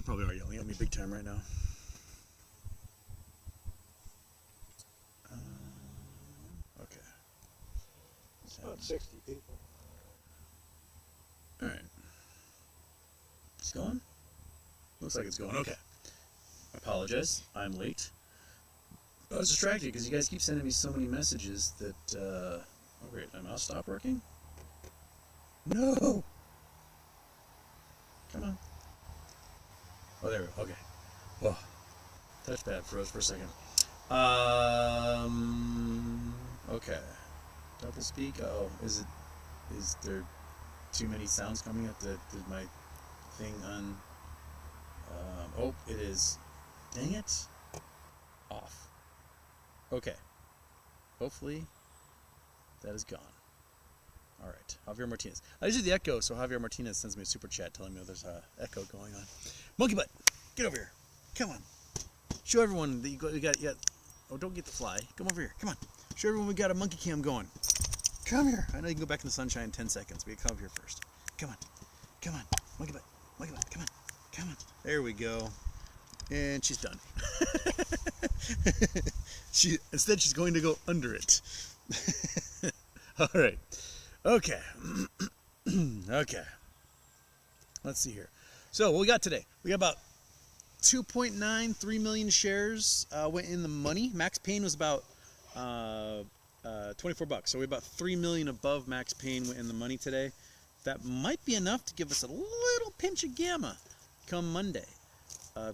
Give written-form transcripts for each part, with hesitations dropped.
probably are yelling at me big time right now. Okay. It's about 60 people. All right. It's going? Looks like it's going. Okay. I apologize. I'm late. I was distracted because you guys keep sending me so many messages that, oh great, my mouse stopped working? No! Come on. Oh, there we go. Okay. Well, touchpad froze for a second. Okay. Double speak? Oh, is there too many sounds coming up? Did my thing oh, it is. Dang it. Off. Okay. Hopefully that is gone. All right. Javier Martinez. I usually the echo, so Javier Martinez sends me a super chat telling me there's an echo going on. Monkey butt, get over here. Come on. Show everyone that you got. Oh, don't get the fly. Come over here. Come on. Show everyone we got a monkey cam going. Come here. I know you can go back in the sunshine in 10 seconds, but you come over here first. Come on. Come on. Monkey butt. Monkey butt. Come on. Come on. There we go. And she's done. Instead, she's going to go under it. All right. Okay. Okay. Let's see here. So what we got today? We got about 2.93 million shares went in the money. Max Payne was about $24. So we're about 3 million above Max Payne went in the money today. That might be enough to give us a little pinch of gamma come Monday,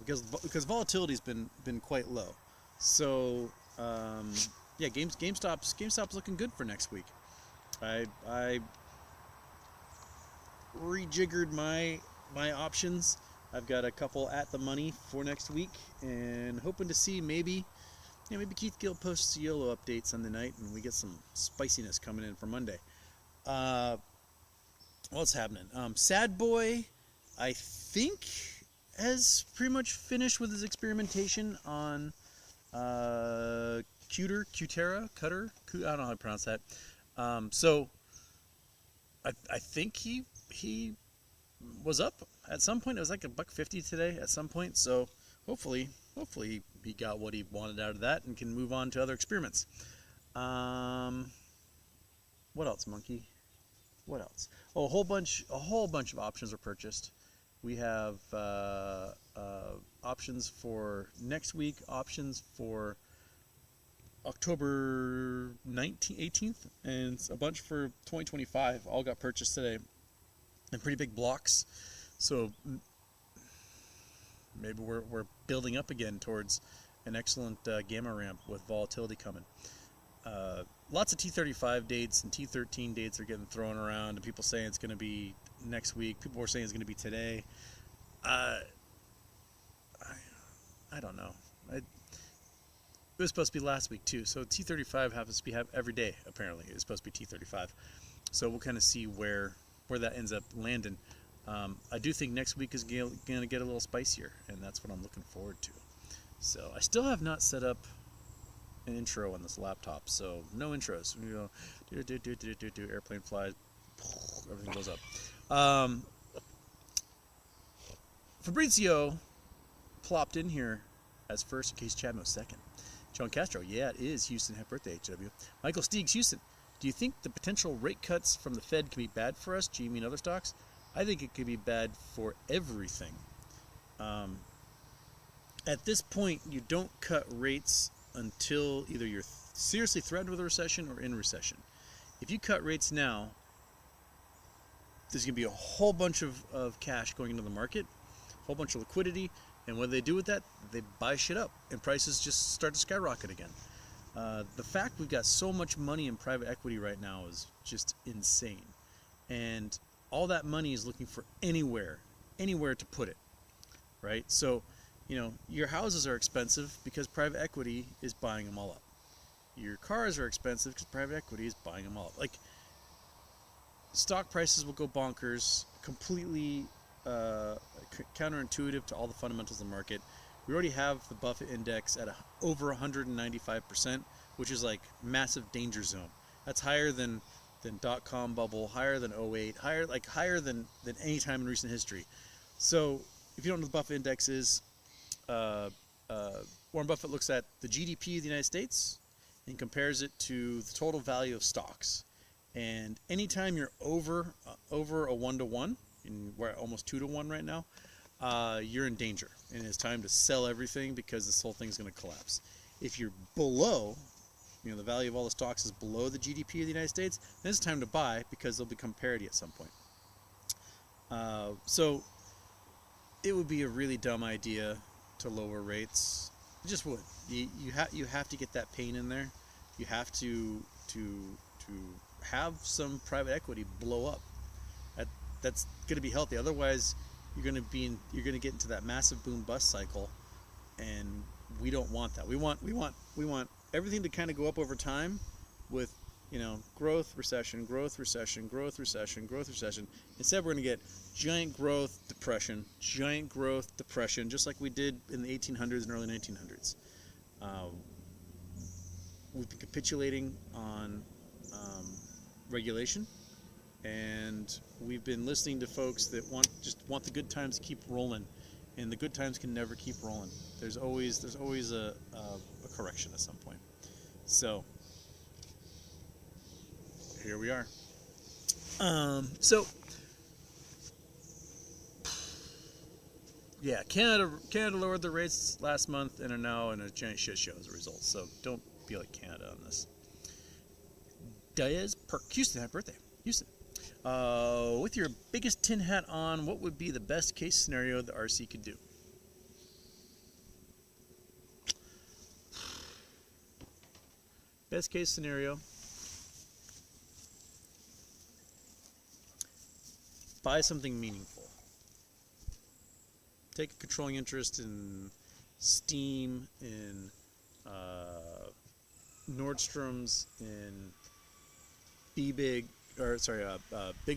because volatility's been quite low. So yeah, GameStop's looking good for next week. I rejiggered my options. I've got a couple at the money for next week, and hoping to see maybe Keith Gill posts a YOLO update Sunday night, and we get some spiciness coming in for Monday. What's happening? SadBoi, I think, has pretty much finished with his experimentation on CUTR, I don't know how to pronounce that. So I think he was up at some point. It was like $1.50 today at some point. So hopefully he got what he wanted out of that and can move on to other experiments. What else, Monkey? What else? Oh, a whole bunch of options were purchased. We have options for next week, options for October 18th, and a bunch for 2025. All got purchased today in pretty big blocks. So maybe we're building up again towards an excellent gamma ramp with volatility coming. Lots of T35 dates and T13 dates are getting thrown around, and people saying it's going to be next week. People were saying it's going to be today. I don't know. It was supposed to be last week too. So T35 happens to be every day. Apparently, it's supposed to be T35. So we'll kind of see where that ends up landing. I do think next week is going to get a little spicier, and that's what I'm looking forward to. So I still have not set up an intro on this laptop, so no intros. You know, airplane flies, everything goes up. Fabrizio plopped in here as first in case Chad was second. John Castro, yeah, it is Houston. Happy birthday, HW. Michael Steegs, Houston. Do you think the potential rate cuts from the Fed can be bad for us, GME and other stocks? I think it could be bad for everything. At this point, you don't cut rates until either you're seriously threatened with a recession or in recession. If you cut rates now, there's going to be a whole bunch of cash going into the market, a whole bunch of liquidity, and what do they do with that? They buy shit up, and prices just start to skyrocket again. The fact we've got so much money in private equity right now is just insane. And all that money is looking for anywhere to put it, right? So, you know, your houses are expensive because private equity is buying them all up. Your cars are expensive because private equity is buying them all up. Like, stock prices will go bonkers, completely counterintuitive to all the fundamentals of the market. We already have the Buffett index at over 195%, which is like massive danger zone. That's higher than dot-com bubble, higher than 08, higher than any time in recent history. So if you don't know what the Buffett index is, Warren Buffett looks at the GDP of the United States and compares it to the total value of stocks. And anytime you're over a 1-to-1, and we're at almost 2-to-1 right now, you're in danger, and it's time to sell everything because this whole thing's going to collapse. If you're below, the value of all the stocks is below the GDP of the United States, then it's time to buy because they'll become parity at some point. So it would be a really dumb idea to lower rates. It just would. You have to get that pain in there. You have to have some private equity blow up. That's going to be healthy. Otherwise, you're going to get into that massive boom bust cycle, and we don't want that. We want everything to kind of go up over time with growth, recession, growth, recession, growth, recession, growth, recession. Instead, we're going to get giant growth, depression, just like we did in the 1800s and early 1900s. We've been capitulating on regulation, and we've been listening to folks that want the good times to keep rolling, and the good times can never keep rolling. There's always a correction at some point. So here we are. So yeah, Canada lowered the rates last month and are now in a giant shit show as a result. So don't be like Canada on this. Diaz Perk, Houston, happy birthday, Houston. With your biggest tin hat on, what would be the best case scenario the RC could do? Best case scenario, buy something meaningful. Take a controlling interest in Steam, in Nordstrom's, in Big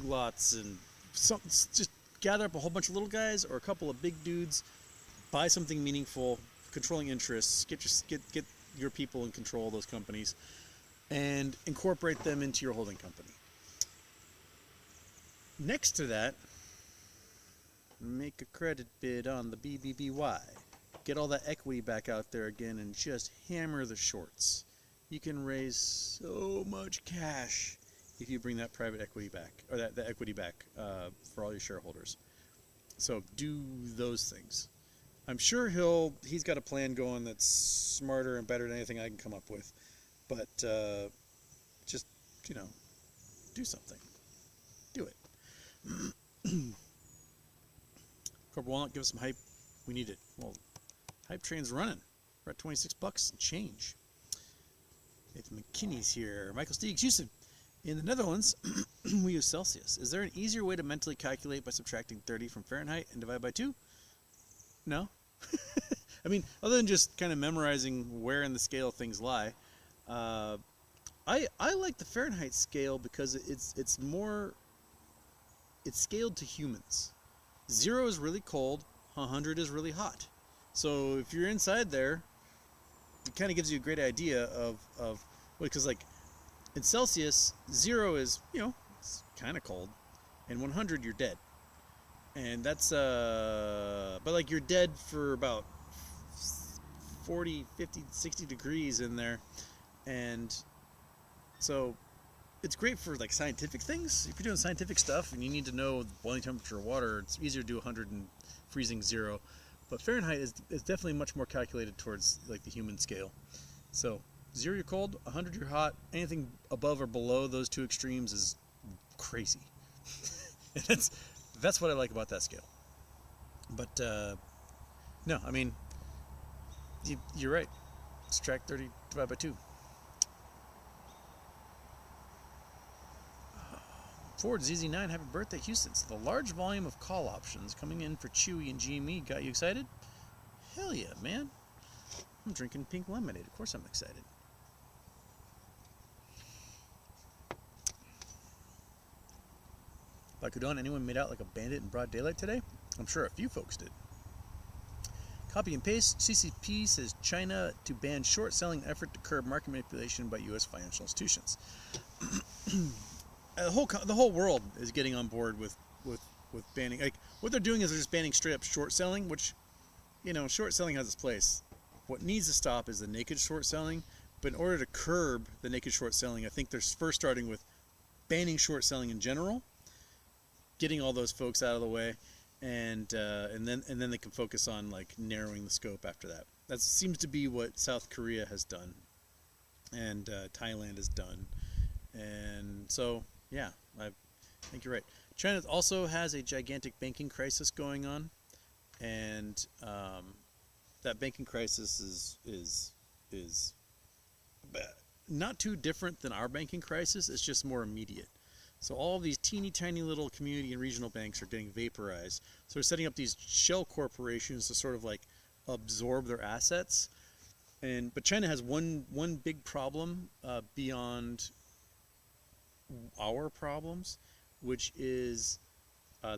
Lots, and something. Just gather up a whole bunch of little guys or a couple of big dudes. Buy something meaningful, controlling interests. Get your people in control of those companies, and incorporate them into your holding company. Next to that, make a credit bid on the BBBY. Get all that equity back out there again and just hammer the shorts. You can raise so much cash if you bring that private equity back, or that equity back for all your shareholders. So do those things. I'm sure he's got a plan going that's smarter and better than anything I can come up with. But just, do something. Do it. Corporate Walnut, give us some hype. We need it. Well, hype train's running. We're at $26 and change. Nathan McKinney's here. Michael Steegs, Houston. In the Netherlands, we use Celsius. Is there an easier way to mentally calculate by subtracting 30 from Fahrenheit and divide by 2? No. I mean, other than just kind of memorizing where in the scale things lie, I like the Fahrenheit scale because it's scaled to humans. 0 is really cold, 100 is really hot. So if you're inside there, it kind of gives you a great idea of because like in Celsius, 0 is it's kind of cold, and 100 you're dead. And that's but like you're dead for about 40, 50, 60 degrees in there. And so it's great for like scientific things. If you're doing scientific stuff and you need to know the boiling temperature of water, it's easier to do 100 and freezing 0. But Fahrenheit is definitely much more calculated towards like the human scale. So 0 you're cold, 100 you're hot. Anything above or below those two extremes is crazy. And that's what I like about that scale. But no, I mean, you're right. Subtract 30 divided by 2. Ford ZZ9, happy birthday, Houston. So the large volume of call options coming in for Chewy and GME got you excited? Hell yeah, man. I'm drinking pink lemonade. Of course I'm excited. By Kudon, anyone made out like a bandit in broad daylight today? I'm sure a few folks did. Copy and paste. CCP says China to ban short selling effort to curb market manipulation by U.S. financial institutions. The whole world is getting on board with with banning. Like, what they're doing is they're just banning straight up short selling, which, you know, short selling has its place. What needs to stop is the naked short selling. But in order to curb the naked short selling, I think they're first starting with banning short selling in general, getting all those folks out of the way, and then they can focus on like narrowing the scope after that. That seems to be what South Korea has done, and Thailand has done, and so yeah, I think you're right. China also has a gigantic banking crisis going on, and that banking crisis is not too different than our banking crisis. It's just more immediate. So all of these teeny tiny little community and regional banks are getting vaporized. So they're setting up these shell corporations to sort of like absorb their assets. But China has one big problem beyond our problems, which is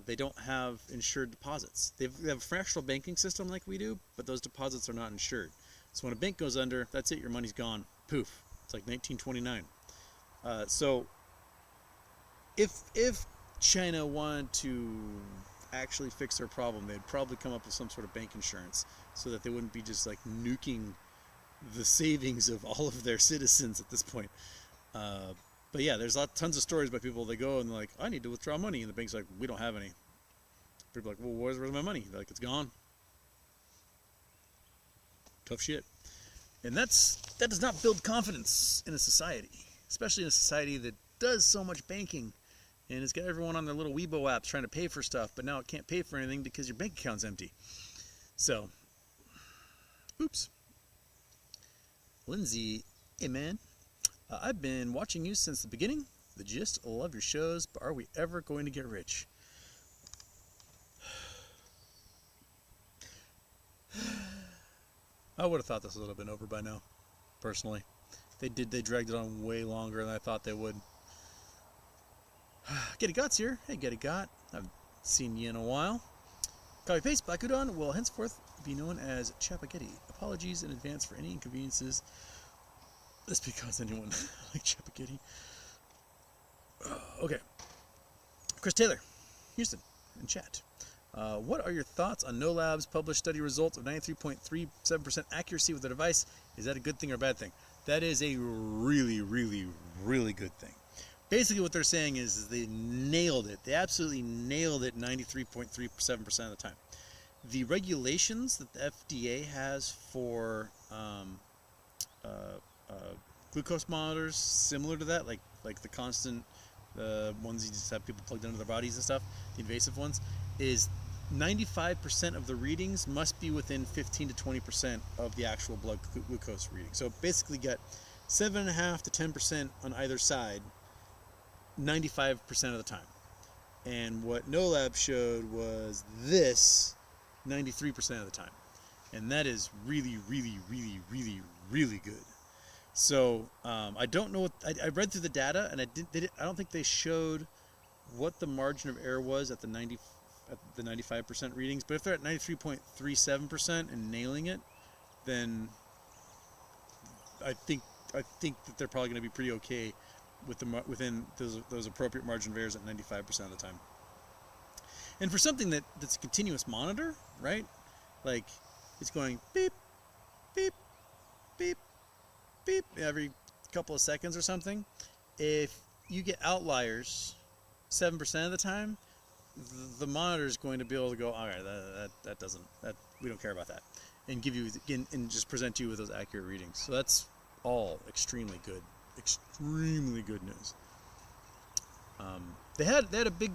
they don't have insured deposits. They have a fractional banking system like we do, but those deposits are not insured. So when a bank goes under, that's it. Your money's gone. Poof. It's like 1929. So if China wanted to actually fix their problem, they'd probably come up with some sort of bank insurance so that they wouldn't be just like nuking the savings of all of their citizens at this point. But yeah, there's tons of stories about people. They go and they're like, I need to withdraw money, and the bank's like, we don't have any. People are like, well, where's my money? They're like, it's gone. Tough shit. And that does not build confidence in a society, especially in a society that does so much banking and has got everyone on their little Weibo apps trying to pay for stuff, but now it can't pay for anything because your bank account's empty. So, oops. Lindsay, hey man, I've been watching you since the beginning. The gist, love your shows, but are we ever going to get rich? I would have thought this would have been over by now, personally. They dragged it on way longer than I thought they would. Getty Got's here. Hey, Getty Got. I haven't seen you in a while. Copy paste. Black Udon will henceforth be known as Chapagetti. Apologies in advance for any inconveniences. That's because anyone like Chapagetti. Okay. Chris Taylor, Houston, in chat. What are your thoughts on NuLabs published study results of 93.37% accuracy with the device? Is that a good thing or a bad thing? That is a really, really, really good thing. Basically what they're saying is they nailed it. They absolutely nailed it 93.37% of the time. The regulations that the FDA has for glucose monitors, similar to that, like the constant ones you just have people plugged into their bodies and stuff, the invasive ones, is 95% of the readings must be within 15 to 20% of the actual blood glucose reading. So basically get 7.5 to 10% on either side 95% of the time. And what NuLabs showed was this 93% of the time. And that is really, really, really, really, really good. So I don't know what I read through the data, and I don't think they showed what the margin of error was at the 95% readings. But if they're at 93.37% and nailing it, then I think that they're probably going to be pretty okay with within those appropriate margin of errors at 95% of the time. And for something that's a continuous monitor, right? Like it's going beep, beep, beep, beep every couple of seconds or something. If you get outliers 7% of the time, the monitor is going to be able to go, all right, that we don't care about that, and give you and just present you with those accurate readings. So that's all extremely good news. They had a big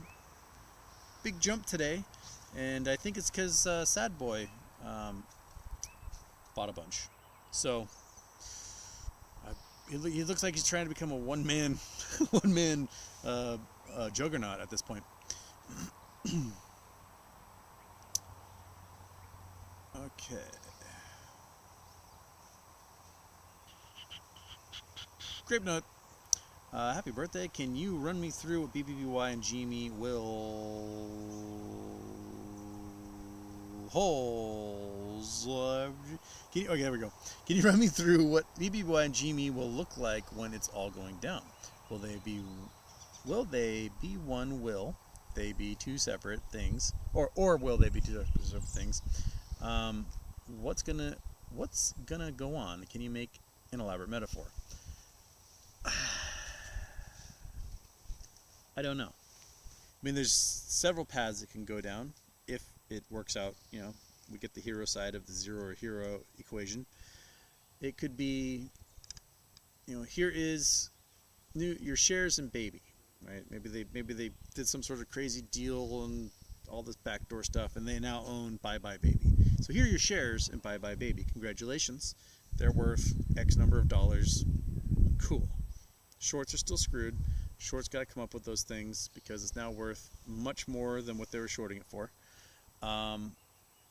jump today, and I think it's because SadBoi bought a bunch. So he looks like he's trying to become a one man juggernaut at this point. Okay. Grape Nut, happy birthday. Can you run me through what BBBY and GME will holes? Okay, there we go. Can you run me through what BBBY and GME will look like when it's all going down? Will they be one will they be two separate things, or will they be two separate things? What's gonna go on? Can you make an elaborate metaphor? I don't know. I mean, there's several paths it can go down if it works out. We get the hero side of the zero or hero equation. It could be, here is your shares in Baby, right? Maybe they did some sort of crazy deal and all this backdoor stuff, and they now own BBBY Baby. So here are your shares in BBBY Baby. Congratulations, they're worth X number of dollars. Cool. Shorts are still screwed. Shorts got to come up with those things because it's now worth much more than what they were shorting it for.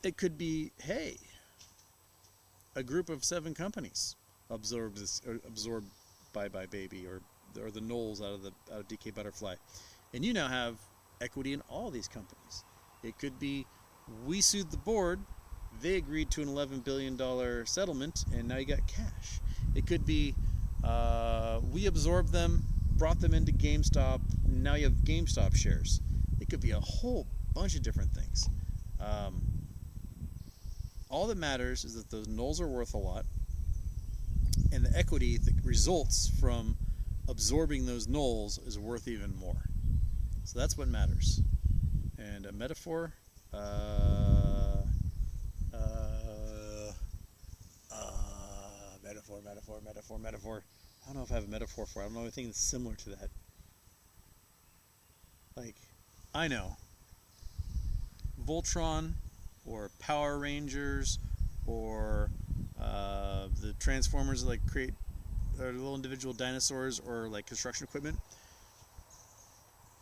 It could be, hey, a group of 7 companies absorb BBBY Baby or the Knowles out of DK Butterfly, and you now have equity in all these companies. It could be, we sued the board, they agreed to an $11 billion settlement, and now you got cash. It could be, we absorbed them, brought them into GameStop, now you have GameStop shares. It could be a whole bunch of different things. All that matters is that those Knowles are worth a lot, and the equity that results from absorbing those Knowles is worth even more. So that's what matters. And a metaphor, metaphor. I don't know if I have a metaphor for it. I don't know anything that's similar to that. Like, I know. Voltron, or Power Rangers, or the Transformers that like create little individual dinosaurs, or like construction equipment.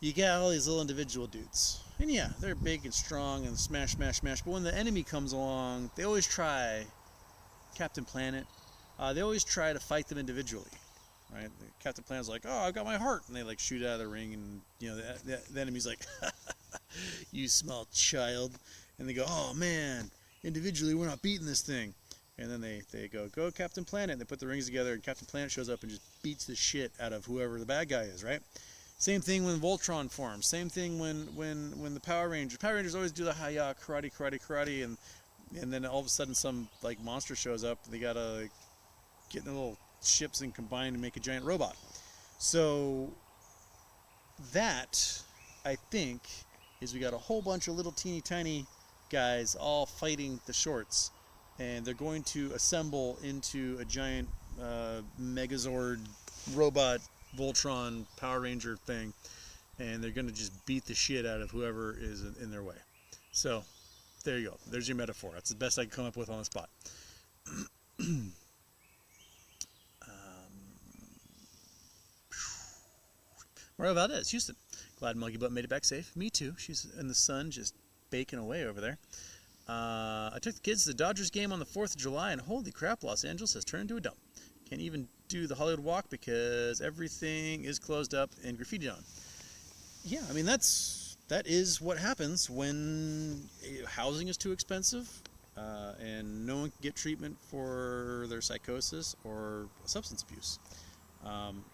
You got all these little individual dudes, and yeah, they're big and strong and smash. But when the enemy comes along, they always try. Captain Planet, they always try to fight them individually, right? Captain Planet's like, "Oh, I've got my heart," and they like shoot out of the ring, and the enemy's like, "You small child," and they go, "Oh man, individually we're not beating this thing," and then they go Captain Planet, and they put the rings together, and Captain Planet shows up and just beats the shit out of whoever the bad guy is, right? Same thing when Voltron forms. Same thing when the Power Rangers always do the hi-ya, karate, and then all of a sudden some like monster shows up. They gotta like, get in the little ships and combine and make a giant robot. So that, I think, is we got a whole bunch of little teeny tiny guys all fighting the shorts, and they're going to assemble into a giant Megazord robot Voltron Power Ranger thing, and they're going to just beat the shit out of whoever is in their way. So there you go. There's your metaphor. That's the best I can come up with on the spot. Mario Valdez, Houston. Glad Monkey Butt made it back safe. Me too. She's in the sun just baking away over there. I took the kids to the Dodgers game on the 4th of July, and holy crap, Los Angeles has turned into a dump. Can't even do the Hollywood Walk because everything is closed up and graffiti on. Yeah, I mean, that is what happens when housing is too expensive and no one can get treatment for their psychosis or substance abuse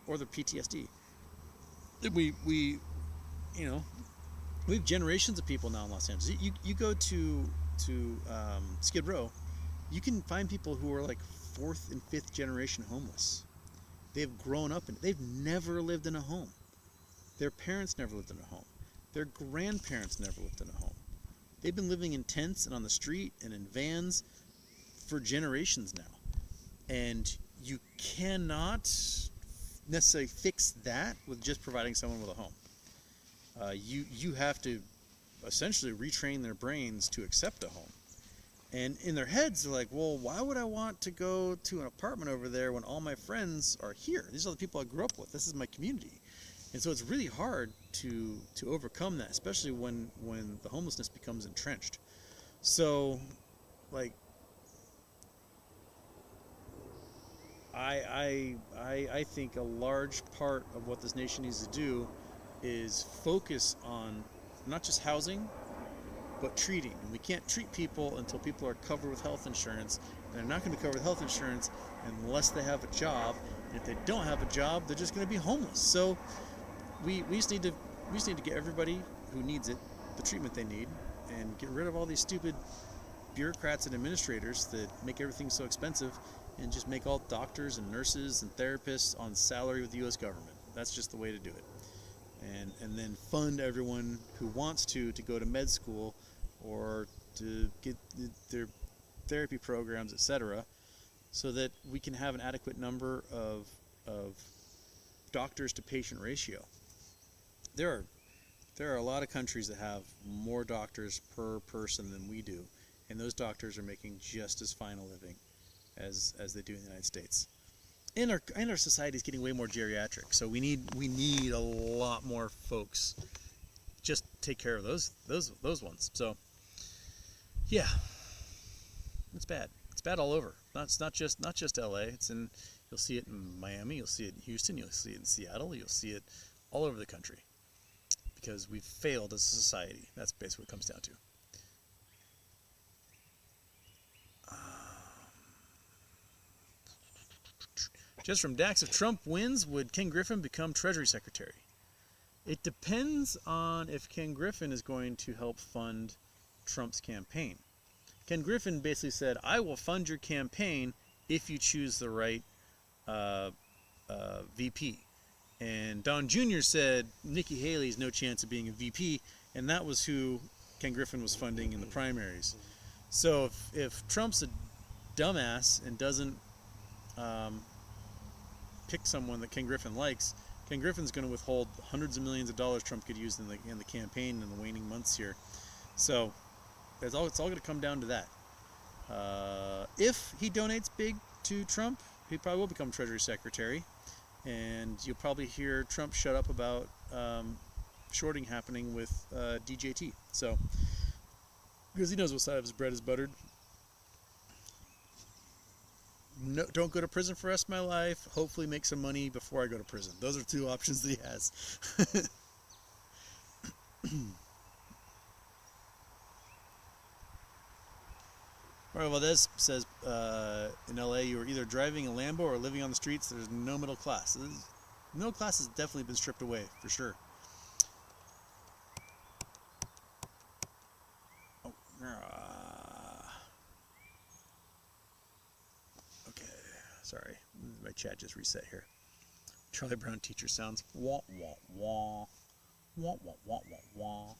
or their PTSD. We have generations of people now in Los Angeles. You go to Skid Row, you can find people who are like 4th and 5th generation homeless. They've grown up they've never lived in a home. Their parents never lived in a home. Their grandparents never lived in a home. They've been living in tents and on the street and in vans for generations now. And you cannot necessarily fix that with just providing someone with a home. You have to essentially retrain their brains to accept a home. And in their heads, they're like, well, why would I want to go to an apartment over there when all my friends are here? These are the people I grew up with. This is my community. And so it's really hard to overcome that, especially when the homelessness becomes entrenched. So, like, I think a large part of what this nation needs to do is focus on not just housing, but treating. And we can't treat people until people are covered with health insurance. And they're not going to be covered with health insurance unless they have a job. And if they don't have a job, they're just going to be homeless. So we just need to get everybody who needs it the treatment they need, and get rid of all these stupid bureaucrats and administrators that make everything so expensive, and just make all doctors and nurses and therapists on salary with the U.S. government. That's just the way to do it. And then fund everyone who wants to go to med school or to get their therapy programs, etc., so that we can have an adequate number of doctors to patient ratio. There are a lot of countries that have more doctors per person than we do, and those doctors are making just as fine a living as they do in the United States. And our society is getting way more geriatric, so we need a lot more folks just take care of those ones. So yeah, it's bad. It's bad all over. It's not just LA. You'll see it in Miami, you'll see it in Houston, you'll see it in Seattle, you'll see it all over the country, because we've failed as a society. That's basically what it comes down to. Just from Dax, if Trump wins, would Ken Griffin become Treasury Secretary? It depends on if Ken Griffin is going to help fund Trump's campaign. Ken Griffin basically said, I will fund your campaign if you choose the right VP. And Don Jr. said Nikki Haley's no chance of being a VP, and that was who Ken Griffin was funding in the primaries. So if Trump's a dumbass and doesn't pick someone that Ken Griffin likes, Ken Griffin's going to withhold hundreds of millions of dollars Trump could use in the campaign in the waning months here. So it's all going to come down to that. If he donates big to Trump, he probably will become Treasury Secretary, and you'll probably hear Trump shut up about shorting happening with DJT. So because he knows what side of his bread is buttered. No, don't go to prison for the rest of my life. Hopefully make some money before I go to prison. Those are two options that he has. Mario Valdez says, in LA, you are either driving a Lambo or living on the streets. There's no middle class. Middle class has definitely been stripped away, for sure. Oh, okay, sorry. My chat just reset here. Charlie Brown teacher sounds. Wah, wah, wah. Wah, wah, wah, wah, wah.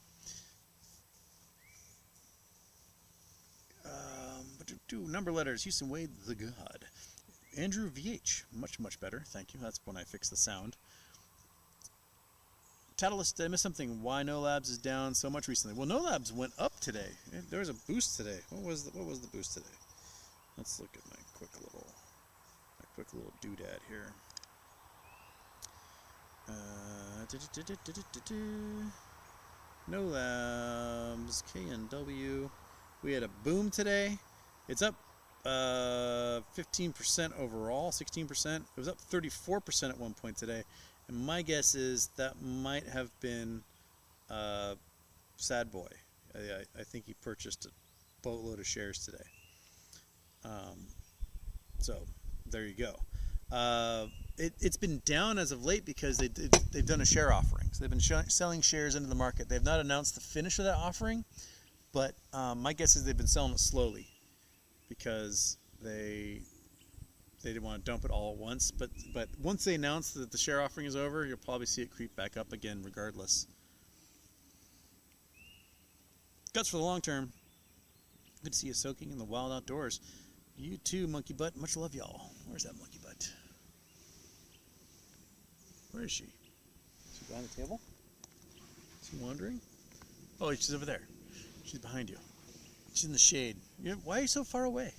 Number letters. Houston Wade, the God. Andrew VH, much better. Thank you. That's when I fixed the sound. Catalyst, did I miss something? Why NuLabs is down so much recently? Well, NuLabs went up today. There was a boost today. What was the boost today? Let's look at my quick little doodad here. NuLabs, KNW. We had a boom today. It's up 15% overall, 16%. It was up 34% at one point today. And my guess is that might have been SadBoi. I think he purchased a boatload of shares today. So there you go. It's been down as of late because they've done a share offering. So they've been selling shares into the market. They've not announced the finish of that offering, but my guess is they've been selling it slowly because they didn't want to dump it all at once. But once they announce that the share offering is over, you'll probably see it creep back up again regardless. Guts for the long term. Good to see you soaking in the wild outdoors. You too, monkey butt. Much love, y'all. Where's that monkey butt? Where is she? Is she behind the table? Is she wandering? Oh, she's over there. She's behind you. She's in the shade. Why are you so far away?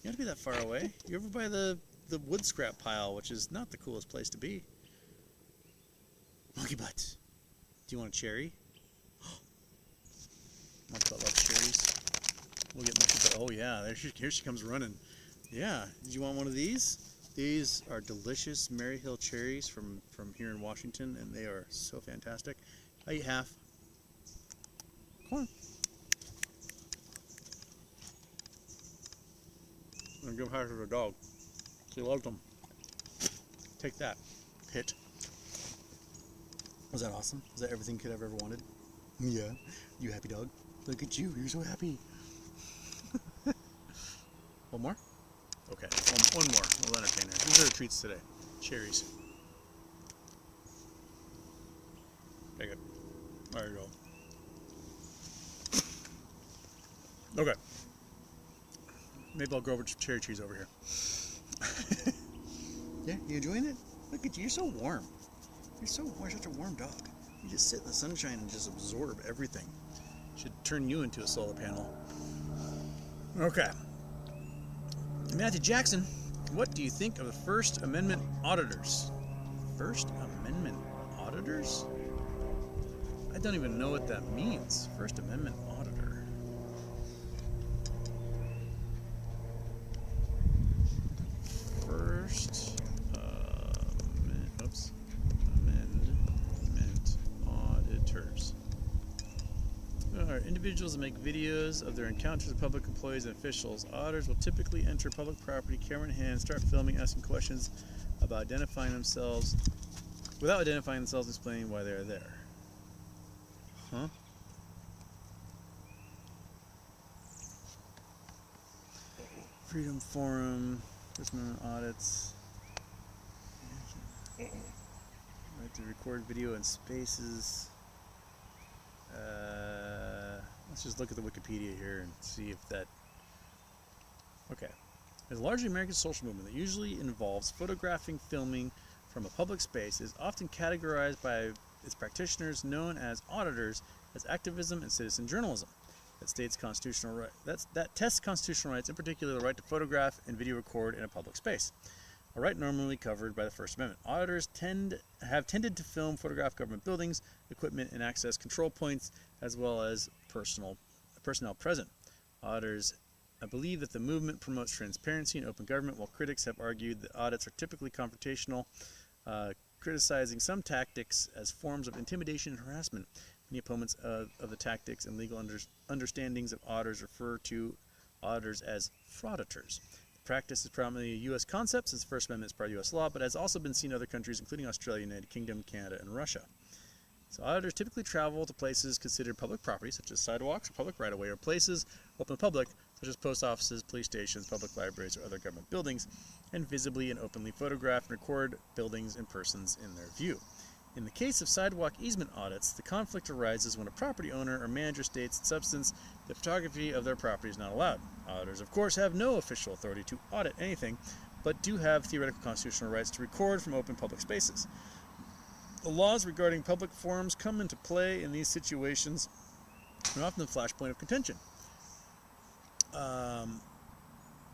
You don't have to be that far away. You're over by the wood scrap pile, which is not the coolest place to be. Monkey butt. Do you want a cherry? Monkey butt loves cherries. We'll get monkey butt. Oh yeah, here she comes running. Yeah. Did you want one of these? These are delicious Maryhill cherries from here in Washington, and they are so fantastic. I eat half. Come on. I'm gonna give her to the dog. She loves them. Take that. Hit. Was that awesome? Was that everything you could have ever wanted? Yeah. You happy, dog? Look at you. You're so happy. One more? Okay. One more. We'll entertain her. These are her treats today. Cherries. Okay, good. There you go. Okay. Maybe I'll go over to cherry trees over here. Yeah, you enjoying it? Look at you. You're so warm. You're so warm. You're such a warm dog. You just sit in the sunshine and just absorb everything. Should turn you into a solar panel. Okay. Matthew Jackson, what do you think of the First Amendment auditors? First Amendment auditors? I don't even know what that means. First Amendment auditor. First Amendment auditors. Are individuals that make videos of their encounters with public employees and officials. Auditors will typically enter public property, camera in hand, start filming, asking questions about identifying themselves, without identifying themselves, explaining why they are there. Huh? Freedom Forum, First Amendment audits. Right to record video in spaces. Let's just look at the Wikipedia here and see if that... Okay. It's a largely American social movement that usually involves photographing, filming from a public space. It is often categorized by its practitioners, known as auditors, as activism and citizen journalism. That tests constitutional rights, in particular the right to photograph and video record in a public space, a right normally covered by the First Amendment. Auditors have tended to film, photograph government buildings, equipment, and access control points, as well as personnel present. Auditors believe that the movement promotes transparency and open government, while critics have argued that audits are typically confrontational, criticizing some tactics as forms of intimidation and harassment. Many opponents of the tactics and legal understandings of auditors refer to auditors as frauditors. Practice is primarily a U.S. concept, since the First Amendment is part of U.S. law, but has also been seen in other countries, including Australia, United Kingdom, Canada, and Russia. So auditors typically travel to places considered public property, such as sidewalks or public right-of-way, or places open to the public, such as post offices, police stations, public libraries, or other government buildings, and visibly and openly photograph and record buildings and persons in their view. In the case of sidewalk easement audits, the conflict arises when a property owner or manager states in substance that photography of their property is not allowed. Auditors, of course, have no official authority to audit anything, but do have theoretical constitutional rights to record from open public spaces. The laws regarding public forums come into play in these situations and often the flashpoint of contention.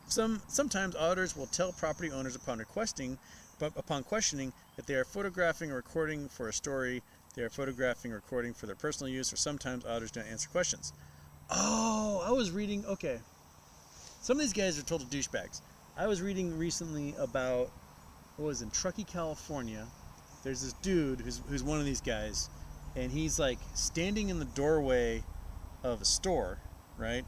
Sometimes auditors will tell property owners upon questioning that they are photographing or recording for a story, they are photographing or recording for their personal use, or sometimes auditors don't answer questions. Oh, I was reading, okay. Some of these guys are total douchebags. I was reading recently about, in Truckee, California. There's this dude who's one of these guys, and he's like standing in the doorway of a store, right?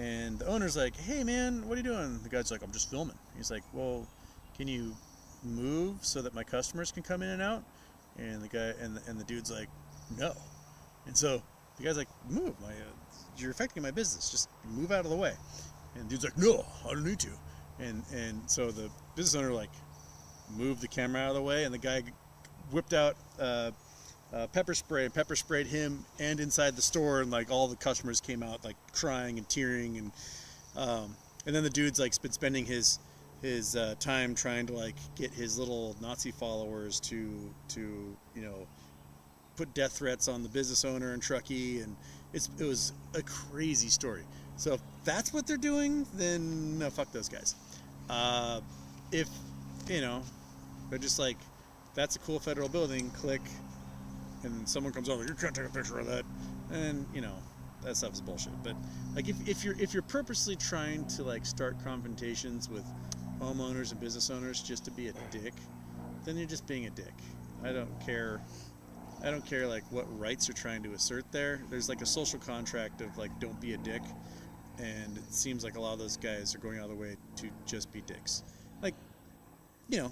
And the owner's like, "Hey man, what are you doing?" The guy's like, "I'm just filming." He's like, "Well, can you move so that my customers can come in and out?" And the guy and the dude's like, "No." And so the guy's like, "Move, you're affecting my business. Just move out of the way." And the dude's like, "No, I don't need to." And so the business owner like moved the camera out of the way, and the guy whipped out pepper spray and pepper sprayed him and inside the store, and like all the customers came out like crying and tearing, and then the dude's like been spending his time trying to like get his little Nazi followers to put death threats on the business owner in Truckee, and it was a crazy story. So if that's what they're doing, then no, fuck those guys. If they're just like, that's a cool federal building, click, and someone comes over, you can't take a picture of that, and that stuff is bullshit. But like if you're purposely trying to like start confrontations with homeowners and business owners just to be a dick, then you're just being a dick. I don't care like what rights you're trying to assert there. There's like a social contract of like, don't be a dick, and it seems like a lot of those guys are going out of the way to just be dicks. Like, do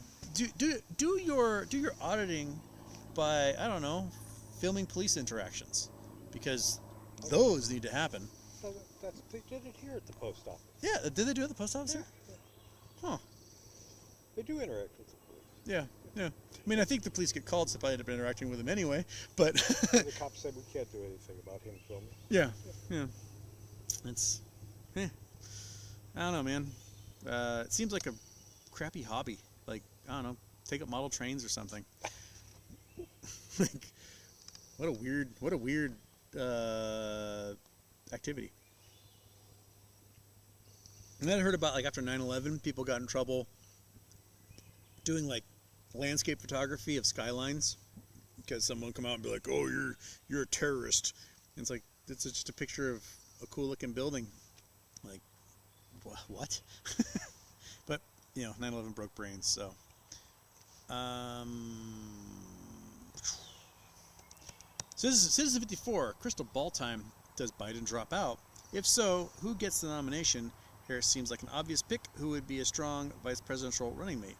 your auditing by, I don't know, filming police interactions, because those need to happen. They did it here at the post office. Yeah, did they do it at the post office? Yeah. Huh. They do interact with the police. Yeah. I mean, I think the police get called, so I end up interacting with him anyway, but... The cops said we can't do anything about him filming. Yeah. It's... I don't know, man. It seems like a crappy hobby. Like, I don't know, take up model trains or something. Like, what a weird activity. And then I heard about, like, after 9/11, people got in trouble doing, like, landscape photography of skylines, because someone would come out and be like, "Oh, you're a terrorist." And it's like, it's just a picture of a cool looking building. Like, what? But 9/11 broke brains. So Citizen 54, crystal ball time. Does Biden drop out? If so, who gets the nomination? Harris seems like an obvious pick. Who would be a strong vice presidential running mate?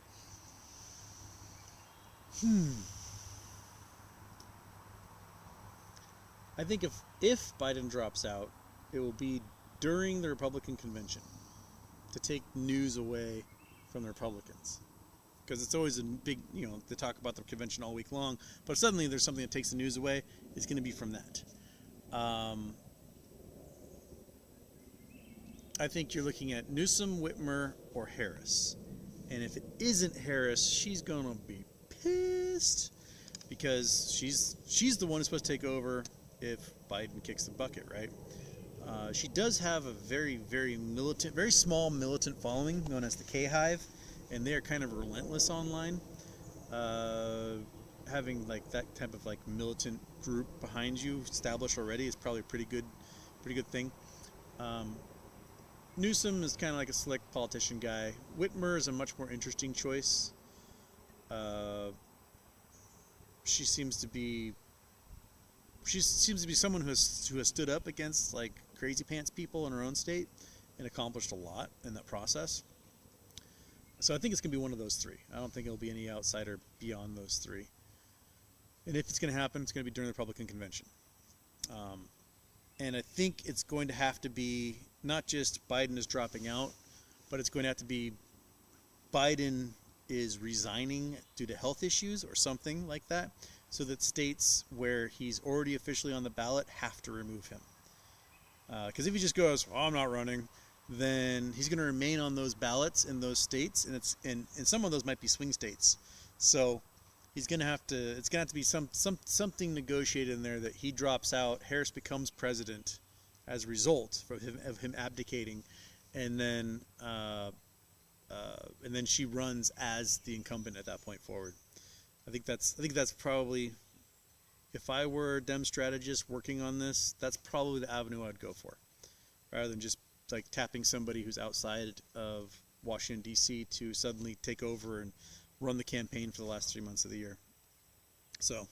I think if Biden drops out, it will be during the Republican convention to take news away from the Republicans. Because it's always a big, they talk about the convention all week long, but suddenly there's something that takes the news away, it's going to be from that. I think you're looking at Newsom, Whitmer, or Harris. And if it isn't Harris, she's going to be pissed, because she's the one who's supposed to take over if Biden kicks the bucket, right? She does have a very, very militant, very small militant following known as the K-Hive, and they are kind of relentless online. Having like that type of like militant group behind you established already is probably a pretty good thing. Newsom is kind of like a slick politician guy. Whitmer is a much more interesting choice. She seems to be someone who has stood up against like crazy pants people in her own state and accomplished a lot in that process. So I think it's going to be one of those three. I don't think it'll be any outsider beyond those three. And if it's going to happen, it's going to be during the Republican convention. And I think it's going to have to be not just Biden is dropping out, but it's going to have to be Biden is resigning due to health issues or something like that, so that states where he's already officially on the ballot have to remove him. Because if he just goes, "Oh, I'm not running," then he's going to remain on those ballots in those states, and some of those might be swing states. So he's going to have to. It's going to have to be something negotiated in there that he drops out. Harris becomes president as a result of him abdicating, and then she runs as the incumbent at that point forward. I think that's probably, if I were a Dem strategist working on this, that's probably the avenue I'd go for, rather than just like tapping somebody who's outside of Washington D.C. to suddenly take over and run the campaign for the last 3 months of the year. So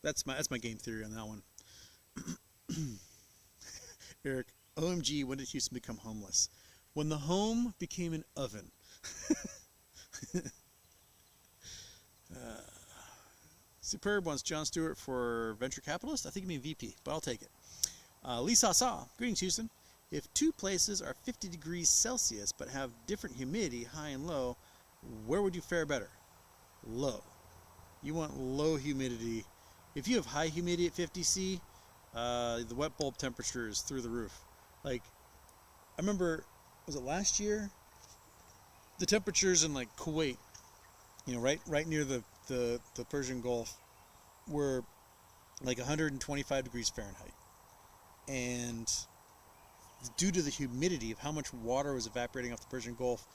that's my game theory on that one. Eric, OMG, when did Houston become homeless? When the home became an oven. Superb wants Jon Stewart for venture capitalist. I think you mean VP, but I'll take it. Lisa Saw, greetings Houston. If two places are 50 degrees Celsius but have different humidity, high and low, where would you fare better? Low. You want low humidity. If you have high humidity at 50°C, the wet bulb temperature is through the roof. Like, I remember, was it last year? The temperatures in like Kuwait, right near the Persian Gulf, were like 125 degrees Fahrenheit. And due to the humidity of how much water was evaporating off the Persian Gulf,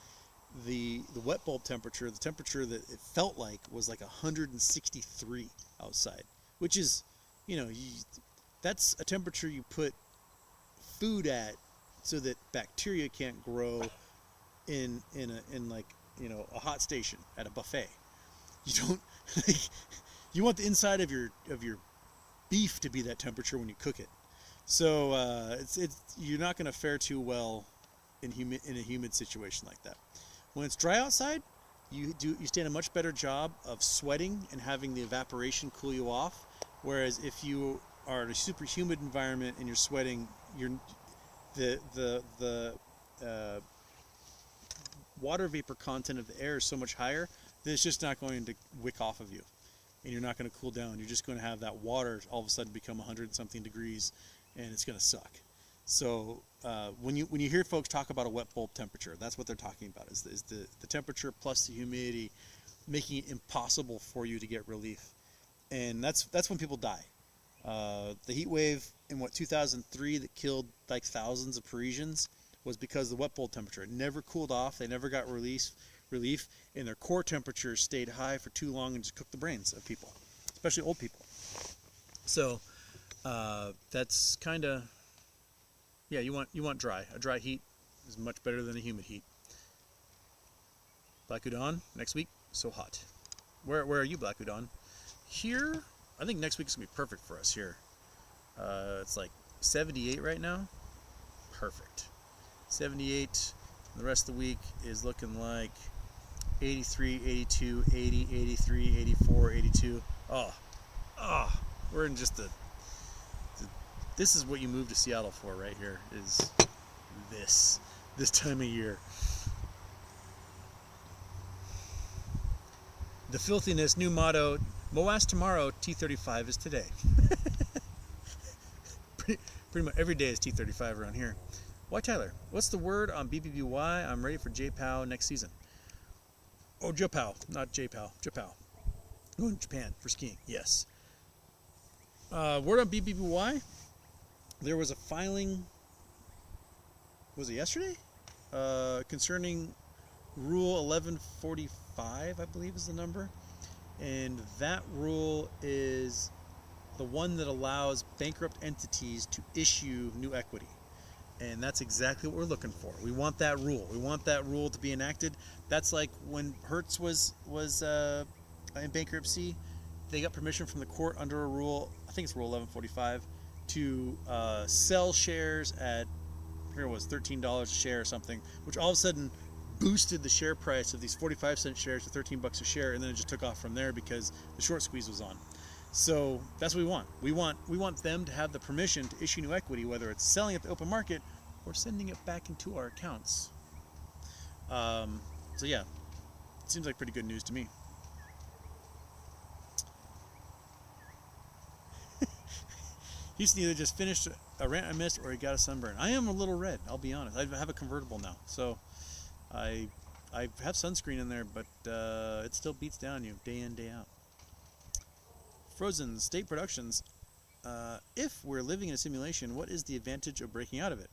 the wet bulb temperature, the temperature that it felt like was like 163 outside, which is, that's a temperature you put food at so that bacteria can't grow in a hot station at a buffet. You don't you want the inside of your beef to be that temperature when you cook it. So you're not going to fare too well in a humid situation like that. When it's dry outside, you stand a much better job of sweating and having the evaporation cool you off. Whereas if you are in a super humid environment and you're sweating, the water vapor content of the air is so much higher that it's just not going to wick off of you, and you're not going to cool down. You're just going to have that water all of a sudden become 100 something degrees, and it's going to suck. So when you hear folks talk about a wet bulb temperature, that's what they're talking about, is the temperature plus the humidity making it impossible for you to get relief. And that's when people die. The heat wave in 2003 that killed like thousands of Parisians was because of the wet bulb temperature. It never cooled off. They never got relief, and their core temperatures stayed high for too long and just cooked the brains of people, especially old people. So that's kind of, yeah, you want dry. A dry heat is much better than a humid heat. Black Udon next week, so hot. Where are you, Black Udon? Here, I think next week's gonna be perfect for us here. It's like 78 right now. Perfect. 78. The rest of the week is looking like 83, 82, 80, 83, 84, 82. Oh, we're in just this is what you moved to Seattle for right here, is this time of year. The filthiness, new motto, Moas tomorrow, T35 is today. pretty much every day is T35 around here. Why, Tyler? What's the word on BBBY? I'm ready for J-Pow next season. Oh, J-Pow, not J-Pow. J-Pow. Going to Japan for skiing, yes. Word on BBBY? There was a filing, was it yesterday? Concerning Rule 1145, I believe is the number. And that rule is the one that allows bankrupt entities to issue new equity. And that's exactly what we're looking for. We want that rule. We want that rule to be enacted. That's like when Hertz was in bankruptcy. They got permission from the court under a rule, I think it's Rule 1145, to sell shares at, I forget what it was, $13 a share or something, which all of a sudden boosted the share price of these 45-cent shares to $13 a share, and then it just took off from there because the short squeeze was on. So that's what we want. We want them to have the permission to issue new equity, whether it's selling at the open market or sending it back into our accounts. So yeah, it seems like pretty good news to me. Houston either just finished a rant I missed or he got a sunburn. I am a little red, I'll be honest. I have a convertible now, so I have sunscreen in there, but it still beats down you day in, day out. Frozen State Productions. If we're living in a simulation, what is the advantage of breaking out of it?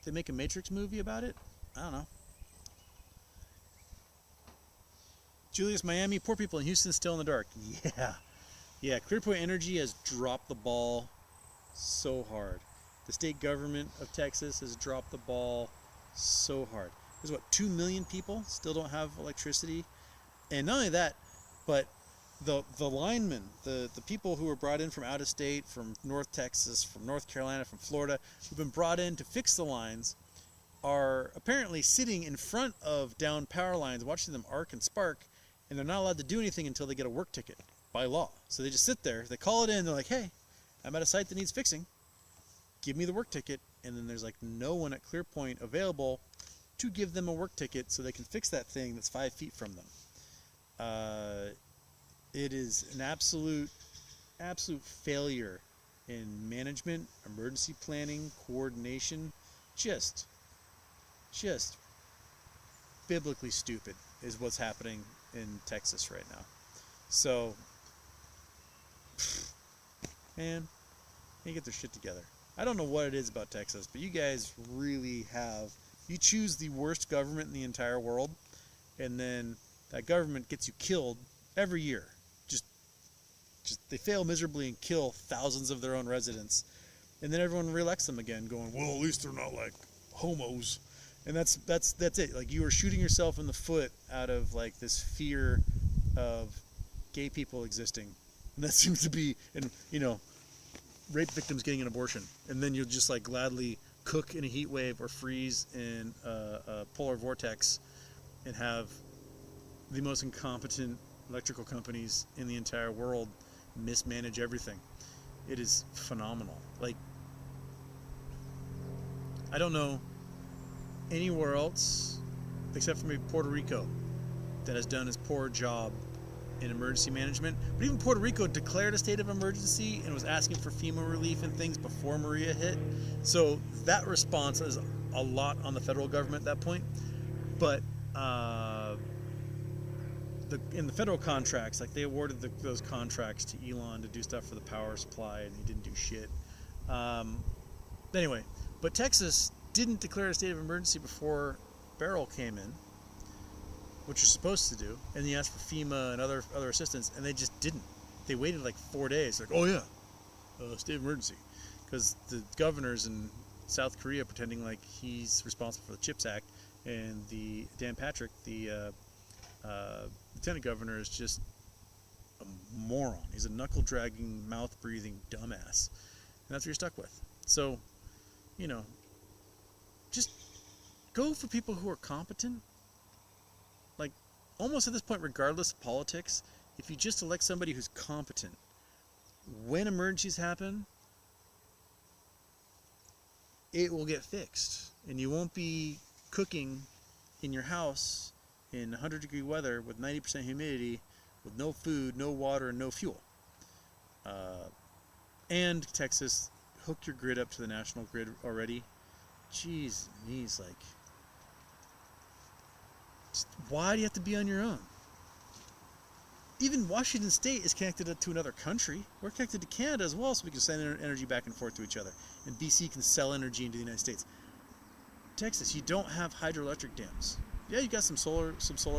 They make a Matrix movie about it? I don't know. Julius, Miami. Poor people in Houston still in the dark. Yeah, Clearpoint Energy has dropped the ball so hard. The state government of Texas has dropped the ball so hard. There's what, 2 million people still don't have electricity? And not only that, but the linemen, the people who were brought in from out of state, from North Texas, from North Carolina, from Florida, who've been brought in to fix the lines, are apparently sitting in front of down power lines, watching them arc and spark, and they're not allowed to do anything until they get a work ticket by law. So they just sit there, they call it in, they're like, hey, I'm at a site that needs fixing, give me the work ticket, and then there's like no one at Clearpoint available to give them a work ticket so they can fix that thing that's 5 feet from them. It is an absolute failure in management, emergency planning, coordination. Just biblically stupid is what's happening in Texas right now. So, man, they get their shit together. I don't know what it is about Texas, but you guys really you choose the worst government in the entire world, and then that government gets you killed every year. Just they fail miserably and kill thousands of their own residents, and then everyone reelects them again, going, well, at least they're not like homos. And that's it. Like, you are shooting yourself in the foot out of like this fear of gay people existing, and that seems to be, and rape victims getting an abortion, and then you'll just like gladly cook in a heat wave or freeze in a polar vortex and have the most incompetent electrical companies in the entire world mismanage everything. It is phenomenal. Like, I don't know anywhere else except for maybe Puerto Rico that has done as poor a job in emergency management. But even Puerto Rico declared a state of emergency and was asking for FEMA relief and things before Maria hit. So that response is a lot on the federal government at that point. But in the federal contracts, like, they awarded those contracts to Elon to do stuff for the power supply, and he didn't do shit. Anyway, but Texas didn't declare a state of emergency before Beryl came in, which you're supposed to do, and he asked for FEMA and other assistance, and they just didn't. They waited like 4 days, like, oh yeah, state of emergency, because the governors in South Korea pretending like he's responsible for the CHIPS Act, and the Dan Patrick, the lieutenant governor, is just a moron. He's a knuckle-dragging, mouth-breathing dumbass, and that's what you're stuck with. So, you know, just go for people who are competent. Like, almost at this point, regardless of politics, if you just elect somebody who's competent, when emergencies happen, it will get fixed, and you won't be cooking in your house in 100-degree weather with 90% humidity, with no food, no water, and no fuel. And Texas, hook your grid up to the national grid already. Jeez, knees, like, why do you have to be on your own? Even Washington State is connected to another country. We're connected to Canada as well, so we can send energy back and forth to each other. And BC can sell energy into the United States. Texas, you don't have hydroelectric dams. Yeah, you got some solar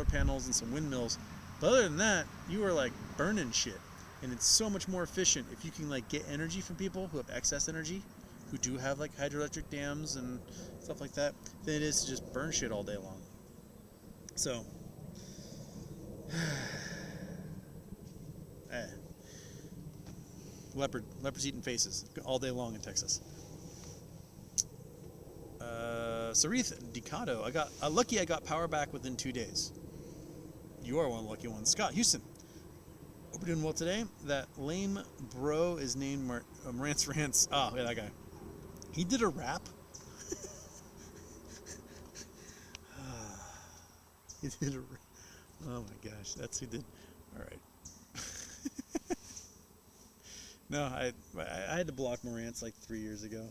panels and some windmills, but other than that, you are like burning shit. And it's so much more efficient if you can like get energy from people who have excess energy, who do have like hydroelectric dams and stuff like that, than it is to just burn shit all day long. So, leopards eating faces all day long in Texas. Sarith Decado, I got lucky. I got power back within 2 days. You are one of the lucky ones. Scott Houston, hope you're doing well today. That lame bro is named Rance Rance. Oh, yeah, that guy. He did a rap. He did a rap. Oh my gosh, that's who did. All right. No, I had to block Morantz like 3 years ago.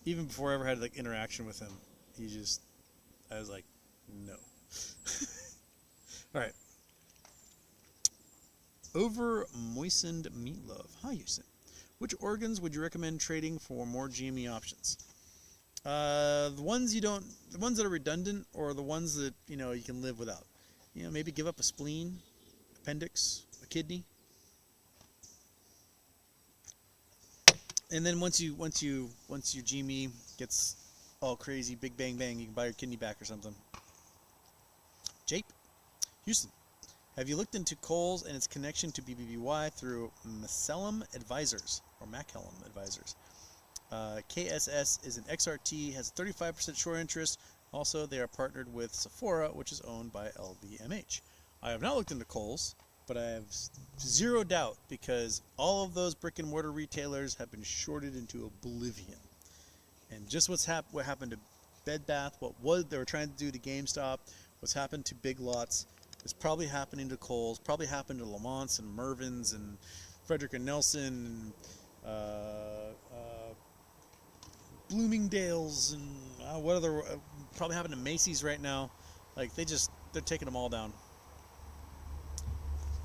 Even before I ever had like interaction with him, I was like, no. All right. Over moistened meatloaf. Hi, Houston. Which organs would you recommend trading for more GME options? The ones that are redundant, or the ones that you can live without. Maybe give up a spleen, appendix, a kidney. And then once your GME gets all crazy, big bang bang, you can buy your kidney back or something. Jape, Houston, have you looked into Kohl's and its connection to BBBY through Macellum Advisors or Macellum Advisors? KSS is an XRT, has a 35% short interest. Also, they are partnered with Sephora, which is owned by LVMH. I have not looked into Kohl's, but I have zero doubt, because all of those brick and mortar retailers have been shorted into oblivion. And just what happened to Bed Bath, they were trying to do to GameStop, what's happened to Big Lots, is probably happening to Kohl's, probably happened to Lamont's and Mervyn's and Frederick and Nelson and Bloomingdale's and what other, probably happened to Macy's right now. Like, they're taking them all down.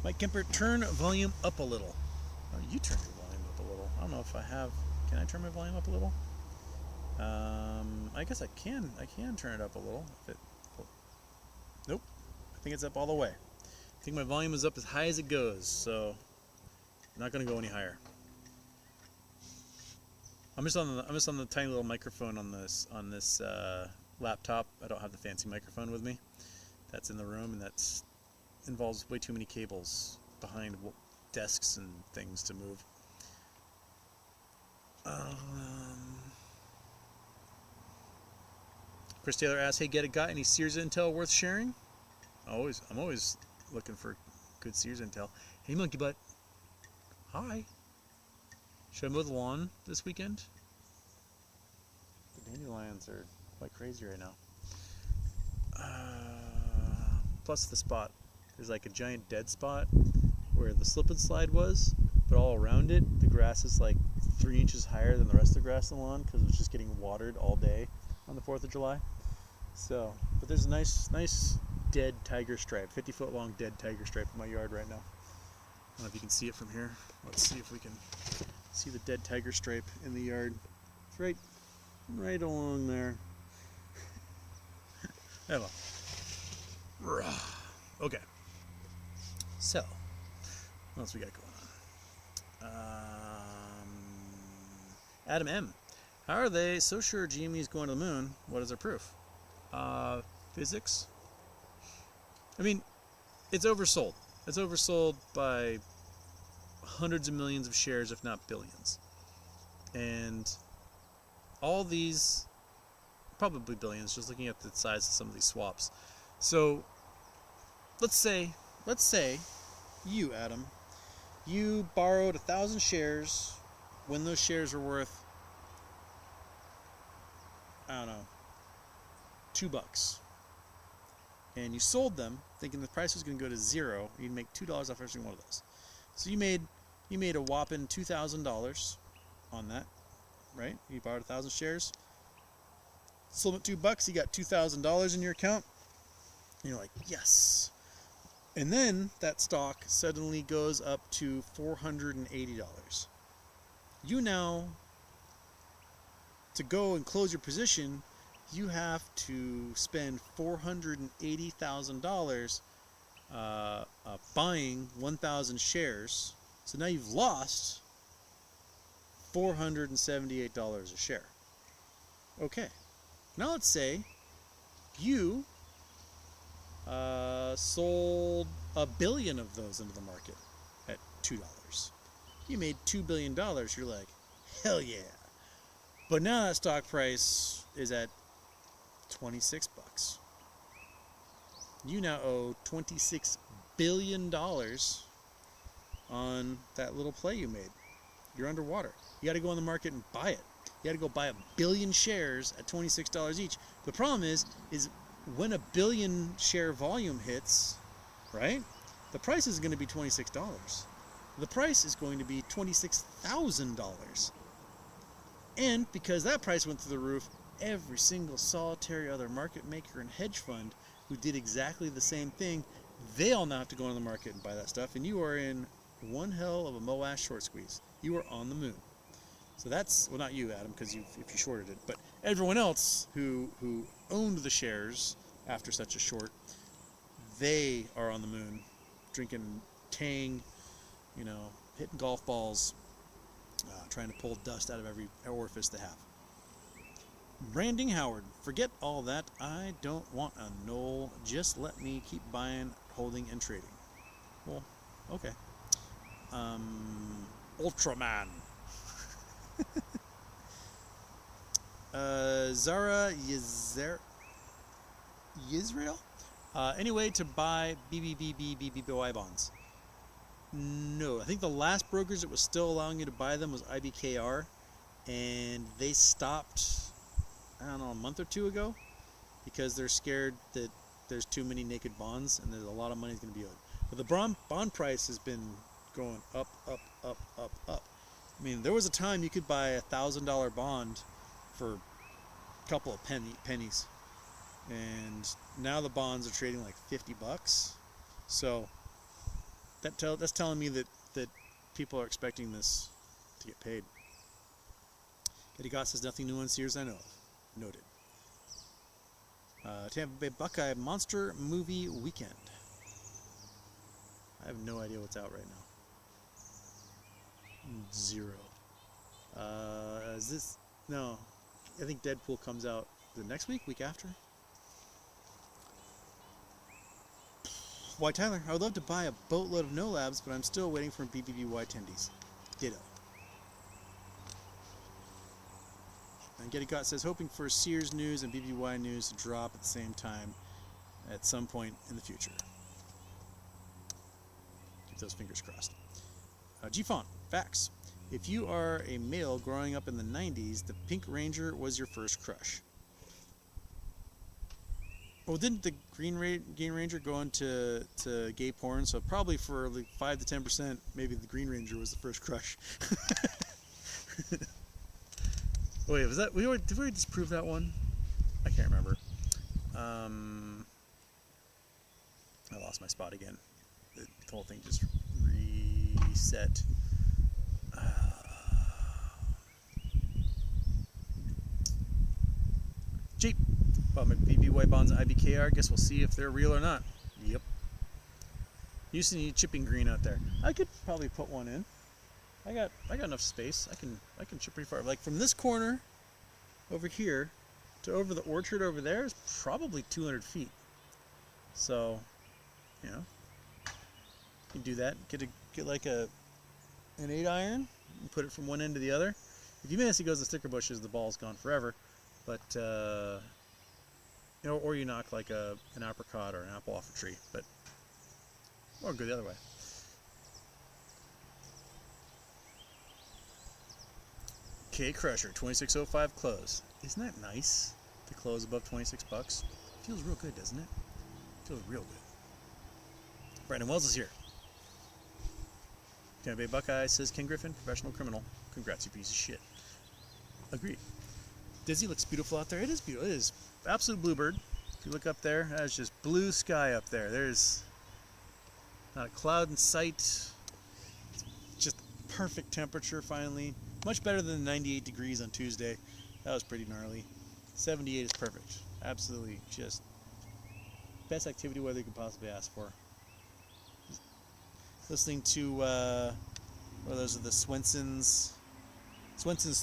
Mike Kemper, turn volume up a little. Oh, you turn your volume up a little. I don't know if I have. Can I turn my volume up a little? I guess I can. I can turn it up a little. Nope. I think it's up all the way. I think my volume is up as high as it goes, so I'm not going to go any higher. I'm just on the tiny little microphone on this laptop. I don't have the fancy microphone with me. That's in the room, and that's involves way too many cables behind desks and things to move. Chris Taylor asks, "Hey, got any Sears intel worth sharing?" I'm always looking for good Sears intel. Hey, monkey butt. Hi. Should I mow the lawn this weekend? The dandelions are quite crazy right now. Plus the spot. There's like a giant dead spot where the slip and slide was, but all around it, the grass is like 3 inches higher than the rest of the grass on the lawn because it was just getting watered all day on the 4th of July. So, but there's a nice dead tiger stripe, 50-foot long dead tiger stripe in my yard right now. I don't know if you can see it from here. Let's see if we can see the dead tiger stripe in the yard. It's right along there. Hello. Okay. So, what else we got going on? Adam M. How are they so sure GME is going to the moon? What is their proof? Physics. I mean, it's oversold. It's oversold by hundreds of millions of shares, if not billions. And all these, probably billions, just looking at the size of some of these swaps. So, let's say you, Adam, you borrowed 1,000 shares when those shares were worth, I don't know, $2. And you sold them thinking the price was going to go to zero. You'd make $2 off every single one of those. So you made a whopping $2,000 on that, right? You borrowed 1,000 shares, sold them at $2. You got $2,000 in your account. And you're like, yes. And then that stock suddenly goes up to $480. You now, to go and close your position, you have to spend $480,000 buying 1,000 shares. So now you've lost $478 a share. Okay. Now let's say you sold 1 billion of those into the market at $2. You made $2 billion. You're like, hell yeah. But now that stock price is at $26. You now owe $26 billion on that little play you made. You're underwater. You got to go on the market and buy it. You got to go buy 1 billion shares at $26 each. The problem is when 1 billion share volume hits, right? The price is going to be $26. The price is going to be $26,000. And because that price went through the roof, every single solitary other market maker and hedge fund who did exactly the same thing, they all now have to go on the market and buy that stuff, and you are in one hell of a Moash short squeeze. You are on the moon. So that's, well, not you, Adam, because if you shorted it, but everyone else who owned the shares after such a short, they are on the moon, drinking Tang, hitting golf balls, trying to pull dust out of every orifice they have. Branding Howard, forget all that. I don't want a null. Just let me keep buying, holding, and trading. Well, okay. Ultraman. Zara Yisrael? Any way to buy BBBY bonds? No. I think the last brokers that was still allowing you to buy them was IBKR, and they stopped, I don't know, a month or two ago because they're scared that there's too many naked bonds and there's a lot of money going to be owed. But the bond price has been going up, up, up, up, up. I mean, there was a time you could buy $1,000 bond for a couple of pennies, and now the bonds are trading like $50. So that's telling me that people are expecting this to get paid. Eddie Goss says nothing new on Sears I know of. Noted. Tampa Bay Buckeye Monster Movie Weekend. I have no idea what's out right now. Zero. Is this? No. I think Deadpool comes out the next week after. Why, Tyler, I would love to buy a boatload of NuLabs, but I'm still waiting for BBBY attendees. Ditto. And Getty Got says, hoping for Sears news and BBBY news to drop at the same time at some point in the future. Keep those fingers crossed. G-Font, facts. If you are a male growing up in the 90s, the Pink Ranger was your first crush. Well, didn't the Green Ranger go into gay porn? So probably for like 5 to 10%, maybe the Green Ranger was the first crush. Wait, was that did we already disprove that one? I can't remember. I lost my spot again. The whole thing just reset. Cheap. Bought my BBY bonds and IBKR. Guess we'll see if they're real or not. Yep. Used to need chipping green out there. I could probably put one in. I got enough space. I can chip pretty far. Like from this corner over here to over the orchard over there is probably 200 feet. So, you know, you can do that. Get like an 8-iron and put it from one end to the other. If you miss, it goes to sticker bushes. The ball's gone forever. But you know, or you knock like an apricot or an apple off a tree. But or go the other way. K Crusher 2605 close. Isn't that nice to close above $26? Feels real good, doesn't it? Feels real good. Brandon Wells is here. Tampa Bay Buckeye says Ken Griffin, professional criminal. Congrats, you piece of shit. Agreed. Dizzy looks beautiful out there. It is beautiful. It is absolute bluebird. If you look up there, that's just blue sky up there. There's not a cloud in sight. It's just perfect temperature finally. Much better than 98 degrees on Tuesday. That was pretty gnarly. 78 is perfect. Absolutely just best activity weather you could possibly ask for. Listening to, those are the Swenson's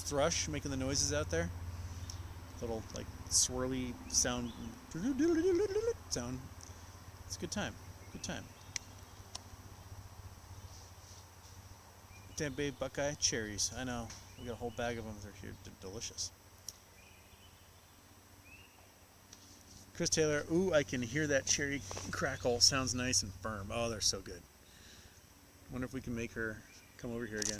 thrush making the noises out there. Little like swirly sound. It's a good time. Good time. Tampa Bay Buckeye cherries. I know. We got a whole bag of them. They're here. They're delicious. Chris Taylor. Ooh, I can hear that cherry crackle. Sounds nice and firm. Oh, they're so good. Wonder if we can make her come over here again.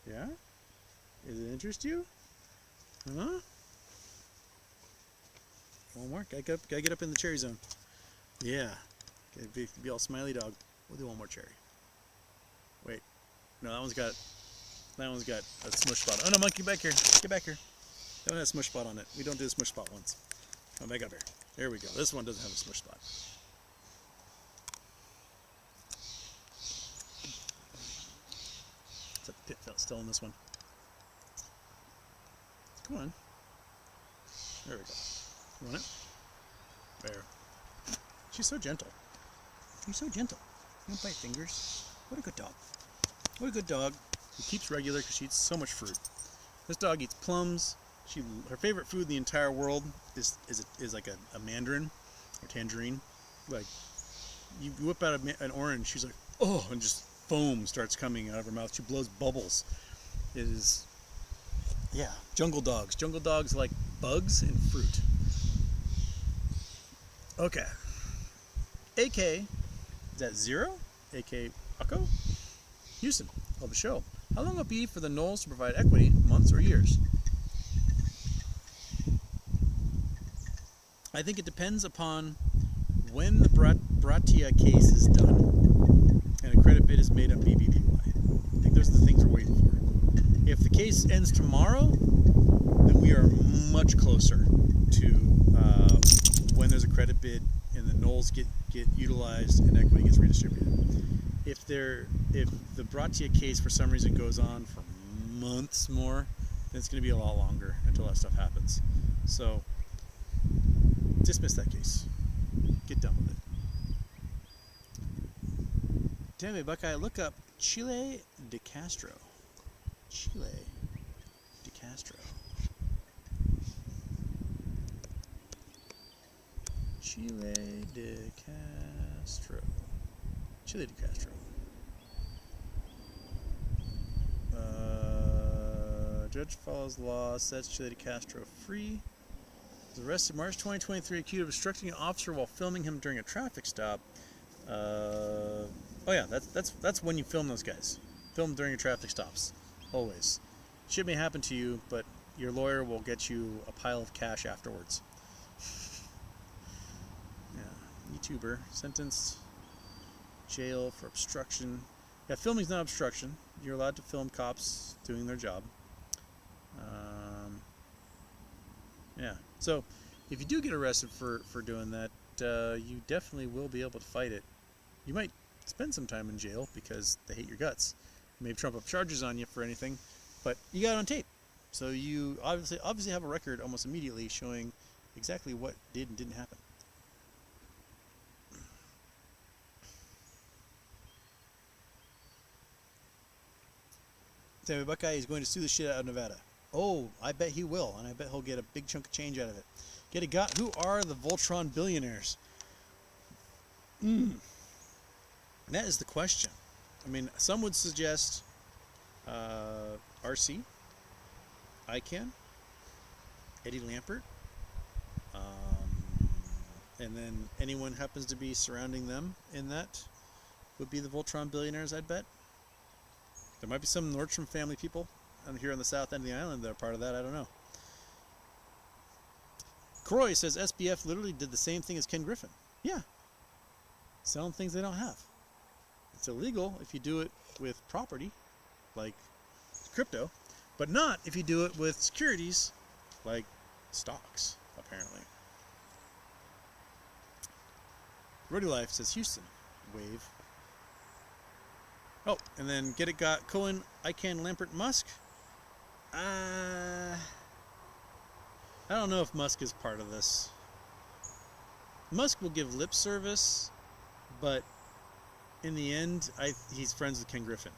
Yeah? Yeah? Does it interest you? Huh? One more. Gotta get up in the cherry zone. Yeah. Gotta be all smiley dog. We'll do one more cherry. Wait. No, that one's got a smush spot. Oh no, monkey, back here. Get back here. That one has a smush spot on it. We don't do the smush spot ones. Come back up here. There we go. This one doesn't have a smush spot. It's a pit felt still in this one. Come on. There we go. You want it? There. She's so gentle. You're so gentle. You don't bite fingers. What a good dog. What a good dog. Who keeps regular because she eats so much fruit. This dog eats plums. Her favorite food in the entire world is like a mandarin or tangerine. Like you whip out an orange, she's like, oh, and just foam starts coming out of her mouth. She blows bubbles. It is, yeah, jungle dogs. Jungle dogs like bugs and fruit. Okay. AK, is that 0? AK Akko? Houston, love the show. How long will it be for the Knolls to provide equity, months or years? I think it depends upon when the Bratia case is done and a credit bid is made on BBBY. I think those are the things we're waiting for. If the case ends tomorrow, then we are much closer to when there's a credit bid and the Knolls get utilized and equity gets redistributed. If the Bratia case for some reason goes on for months more, then it's going to be a lot longer until that stuff happens. So dismiss that case. Get done with it. Damn it, Buckeye, look up Chile de Castro. Chile de Castro. Chile de Castro. Chile de Castro. Judge follows law, sets Chile de Castro free. Was arrested March 2023, accused of obstructing an officer while filming him during a traffic stop. Oh yeah, that's when you film those guys. Film during your traffic stops, always. Shit may happen to you, but your lawyer will get you a pile of cash afterwards. Yeah, YouTuber sentenced, jail for obstruction. Yeah, filming's not obstruction. You're allowed to film cops doing their job. Yeah, so if you do get arrested for doing that, you definitely will be able to fight it. You might spend some time in jail because they hate your guts. Maybe trump up charges on you for anything, but you got it on tape. So you obviously have a record almost immediately showing exactly what did and didn't happen. Sammy Buckeye is going to sue the shit out of Nevada. Oh, I bet he will, and I bet he'll get a big chunk of change out of it. Get it got? Who are the Voltron billionaires? That is the question. I mean, some would suggest RC, ICANN, Eddie Lampert, and then anyone happens to be surrounding them in that would be the Voltron billionaires, I'd bet. There might be some Nordstrom family people here on the south end of the island that are part of that. I don't know. Croy says SBF literally did the same thing as Ken Griffin. Yeah. Selling things they don't have. It's illegal if you do it with property, like crypto, but not if you do it with securities, like stocks, apparently. Rody Life says Houston. Wave. Oh, and then get it got Cohen, ICANN, Lampert, Musk. I don't know if Musk is part of this. Musk will give lip service, but in the end, he's friends with Ken Griffin.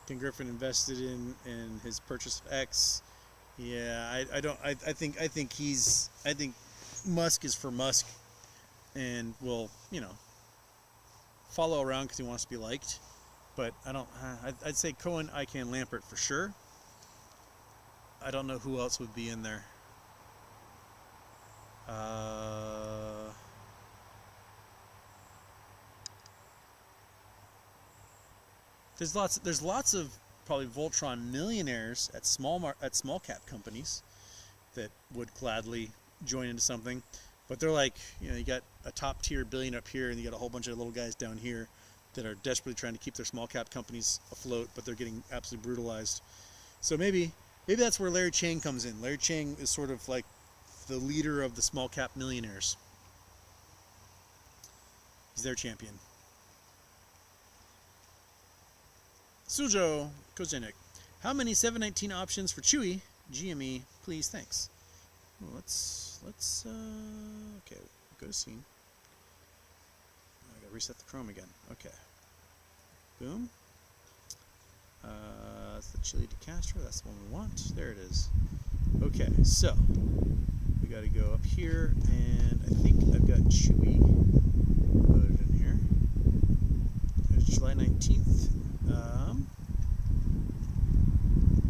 Ken Griffin invested in his purchase of X. Yeah, I think Musk is for Musk, and will, follow around because he wants to be liked. But I'd say Cohen, ICANN, Lampert for sure. I don't know who else would be in there. There's lots of probably Voltron millionaires at small cap companies that would gladly join into something, but they're like, you got a top tier billion up here, and you got a whole bunch of little guys down here that are desperately trying to keep their small cap companies afloat, but they're getting absolutely brutalized. So maybe that's where Larry Chang comes in. Larry Chang is sort of like the leader of the small cap millionaires. He's their champion. Sujo Kozenik. How many 719 options for Chewy? GME, please, thanks. Well, let's okay, go to scene. I gotta reset the Chrome again. Okay. Boom. That's the Chile de Castro. That's the one we want. There it is. Okay, so we got to go up here, and I think I've got Chewy loaded in here. There's July 19th.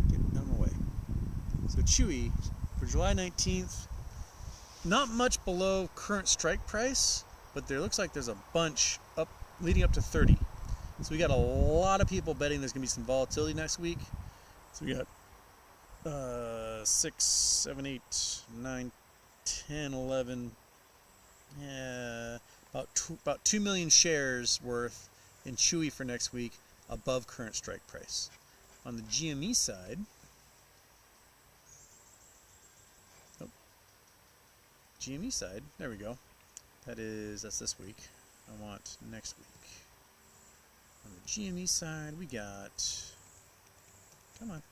Get out of my way. So Chewy for July 19th, not much below current strike price, but there looks like there's a bunch up leading up to 30. So we got a lot of people betting there's going to be some volatility next week. So we got 6, 7, 8, 9, 10, 11, yeah, about 2 million shares worth in Chewy for next week above current strike price. On the GME side, GME side, there we go. That's this week. I want next week. On the GME side, we got, come on,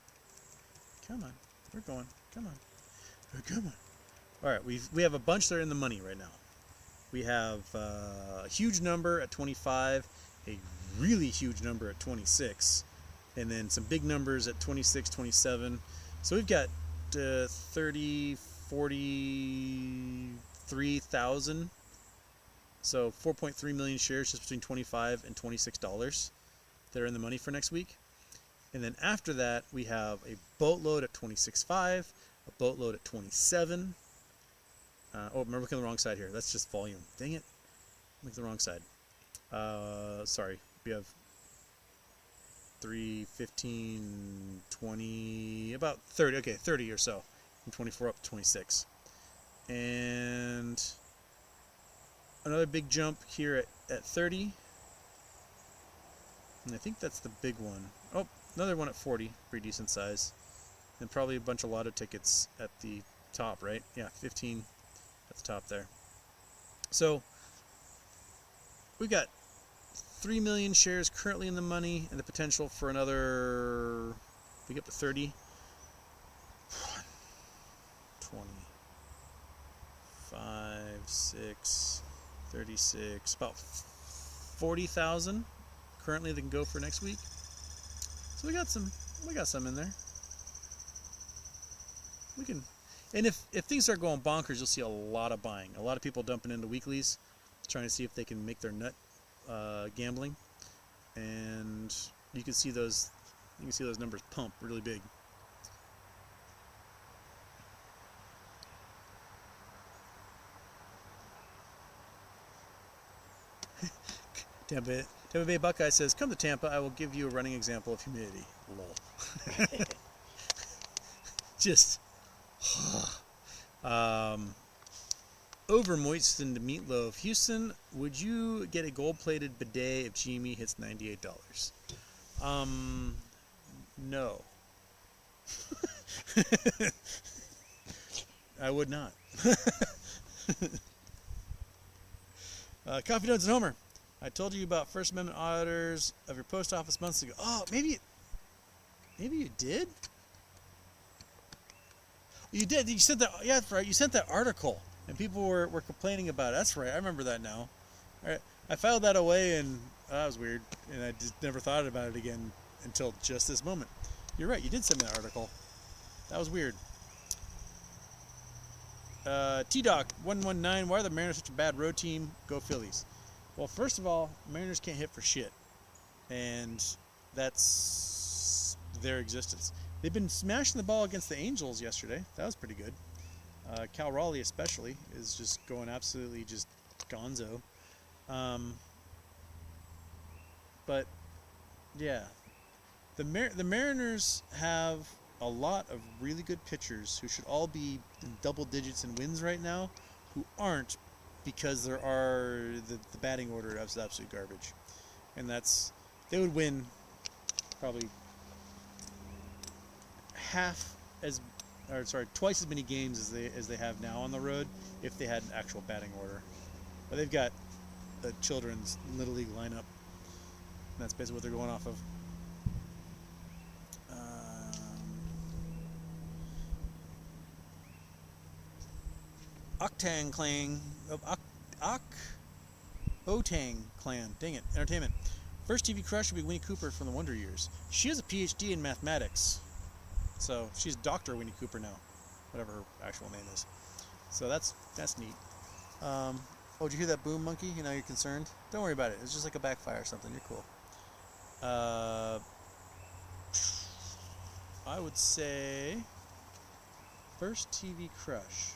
we're going, come on. All right, we have a bunch that are in the money right now. We have a huge number at 25, a really huge number at 26, and then some big numbers at 26, 27. So we've got 30, 43,000. So 4.3 million shares just between $25 and $26 that are in the money for next week. And then after that, we have a boatload at 26.5, a boatload at 27. Oh, remember, looking on the wrong side here. That's just volume. Dang it. Look at the wrong side. Sorry. We have 3, 15, 20, about 30. Okay, 30 or so. From 24 up to 26. And another big jump here at 30. And I think that's the big one. Oh, another one at 40. Pretty decent size. And probably a bunch of lotto tickets at the top, right? Yeah, 15 at the top there. So we've got 3 million shares currently in the money, and the potential for another, we get up to 30, 20, 5, 6, 36, about 40,000 currently that can go for next week. So we got some in there. We can, and if things start going bonkers, you'll see a lot of buying. A lot of people dumping into weeklies, trying to see if they can make their nut gambling, and you can see those numbers pump really big. Tampa Bay Buckeye says, "Come to Tampa, I will give you a running example of humidity." Lol. Just over moistened meatloaf. Houston, would you get a gold-plated bidet if GME hits $98? No. I would not. Coffee Donuts and Homer. I told you about First Amendment auditors of your post office months ago. Oh, maybe you did? You did. You sent that. Yeah, that's right. You sent that article, and people were complaining about it. That's right. I remember that now. All right. I filed that away, and that was weird, and I just never thought about it again until just this moment. You're right. You did send me that article. That was weird. T-Doc 119. Why are the Mariners such a bad road team? Go Phillies. Well, first of all, Mariners can't hit for shit, and that's their existence. They've been smashing the ball against the Angels yesterday. That was pretty good. Cal Raleigh especially is just going absolutely just gonzo. But yeah, the Mariners have a lot of really good pitchers who should all be in double digits in wins right now, who aren't, because there are the batting order is absolute garbage, and they would win probably twice as many games as they have now on the road if they had an actual batting order. But they've got a children's Little League lineup, and that's basically what they're going off of. Octang Clan, Otang Clan, dang it, entertainment. First TV crush would be Winnie Cooper from the Wonder Years. She has a PhD in mathematics, so she's Dr. Winnie Cooper now, whatever her actual name is. So that's neat. Oh, did you hear that boom, monkey? You know, you're concerned? Don't worry about it. It's just like a backfire or something. You're cool. I would say first TV crush.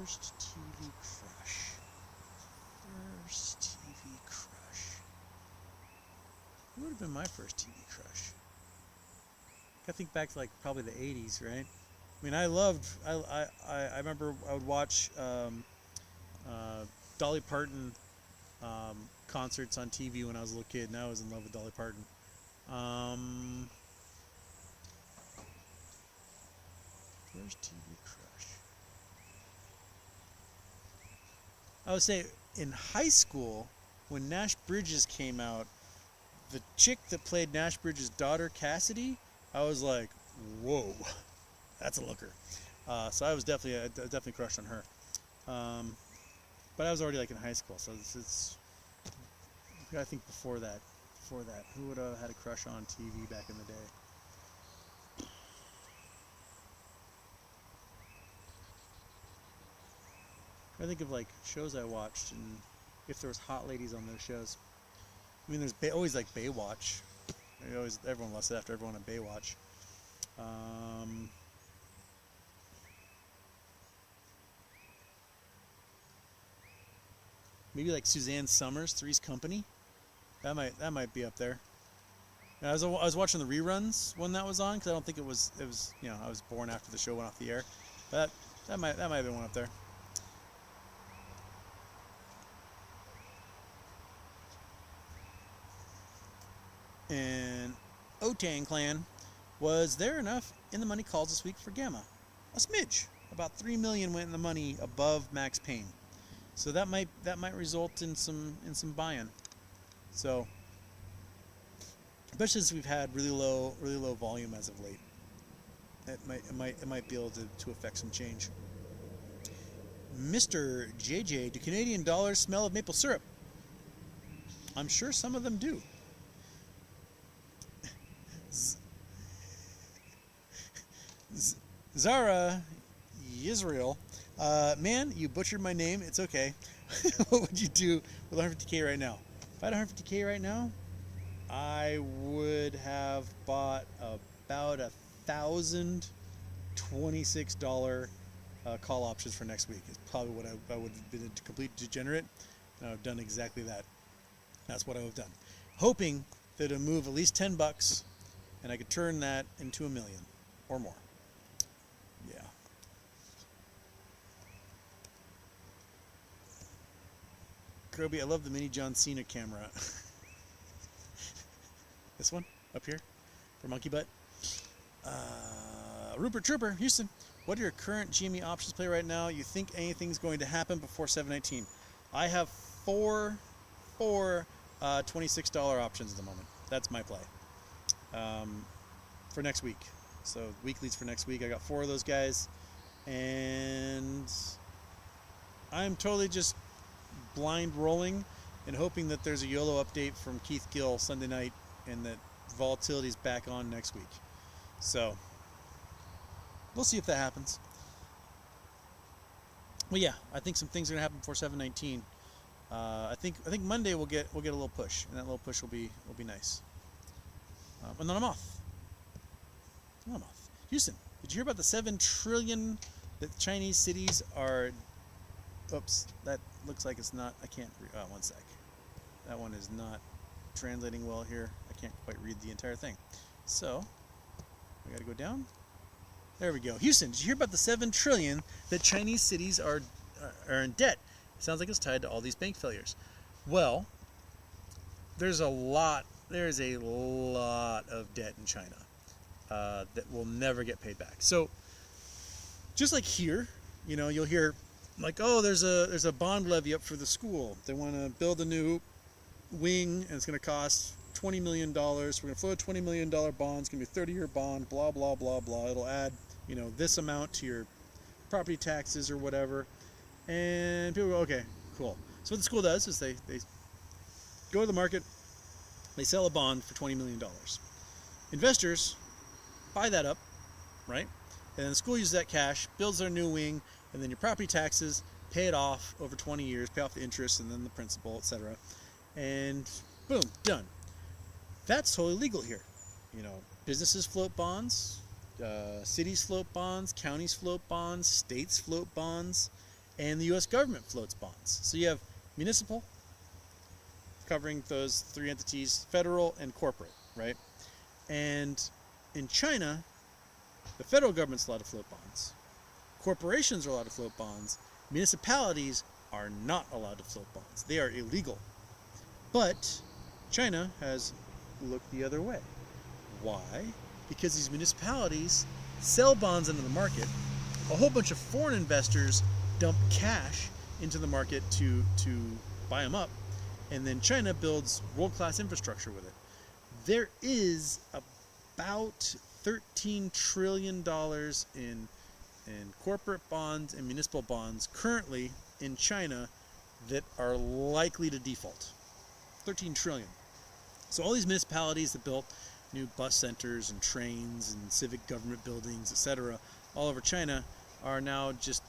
First TV crush. First TV crush. Who would have been my first TV crush? I think back to like probably the 80s, right? I mean, I remember I would watch Dolly Parton concerts on TV when I was a little kid, and I was in love with Dolly Parton. First TV crush. I would say in high school, when Nash Bridges came out, the chick that played Nash Bridges' daughter, Cassidy, I was like, whoa, that's a looker. So I was definitely crushed on her. But I was already like in high school, so it's I think before that, who would have had a crush on TV back in the day? I think of like shows I watched and if there was hot ladies on those shows. I mean, there's always like Baywatch. Everyone lusts after everyone on Baywatch. Maybe like Suzanne Summers, Three's Company. That might be up there. And I was watching the reruns when that was on because I don't think it was I was born after the show went off the air. But that might have been one up there. And Otang Clan, was there enough in the money calls this week for Gamma? A smidge. About 3 million went in the money above max pain. So that might result in some buy-in. So especially since we've had really low volume as of late. It might be able to affect some change. Mr. JJ, do Canadian dollars smell of maple syrup? I'm sure some of them do. Zara Israel, man, you butchered my name. It's okay. What would you do with 150K right now? If I had 150K right now, I would have bought about 1,000 $26 call options for next week. It's probably what I would have been a complete degenerate, and I would have done exactly that. That's what I would have done, hoping that it would move at least $10, and I could turn that into $1 million or more. Yeah. Kirby, I love the mini John Cena camera. This one up here for Monkey Butt. Rupert Trooper, Houston. What are your current GME options play right now? You think anything's going to happen before 719? I have four $26 options at the moment. That's my play for next week. So weeklies for next week. I got 4 of those guys, and I'm totally just blind rolling and hoping that there's a YOLO update from Keith Gill Sunday night and that volatility is back on next week. So we'll see if that happens. Well, yeah, I think some things are gonna happen before 719. I think Monday we'll get a little push, and that little push will be nice. And then I'm off. Houston, did you hear about the 7 trillion that Chinese cities are? Oops, that looks like it's not. I can't. One sec. That one is not translating well here. I can't quite read the entire thing. So we got to go down. There we go. Houston, did you hear about the 7 trillion that Chinese cities are in debt? It sounds like it's tied to all these bank failures. Well, there's a lot of debt in China that will never get paid back. So just like here, you'll hear like, oh, there's a bond levy up for the school. They want to build a new wing, and it's going to cost $20 million. We're going to float a $20 million bond. It's going to be a 30-year bond, blah, blah, blah, blah. It'll add, this amount to your property taxes or whatever. And people go, okay, cool. So what the school does is they go to the market, they sell a bond for $20 million. Investors buy that up, right? And then the school uses that cash, builds their new wing, and then your property taxes, pay it off over 20 years, pay off the interest and then the principal, etc. And boom, done. That's totally legal here. Businesses float bonds, cities float bonds, counties float bonds, states float bonds, and the U.S. government floats bonds. So you have municipal, covering those 3 entities, federal and corporate, right? And in China, the federal government's allowed to float bonds. Corporations are allowed to float bonds. Municipalities are not allowed to float bonds. They are illegal. But China has looked the other way. Why? Because these municipalities sell bonds into the market. A whole bunch of foreign investors dump cash into the market to buy them up. And then China builds world-class infrastructure with it. There is about $13 trillion in corporate bonds and municipal bonds currently in China that are likely to default. 13 trillion. So all these municipalities that built new bus centers and trains and civic government buildings, etc., all over China are now just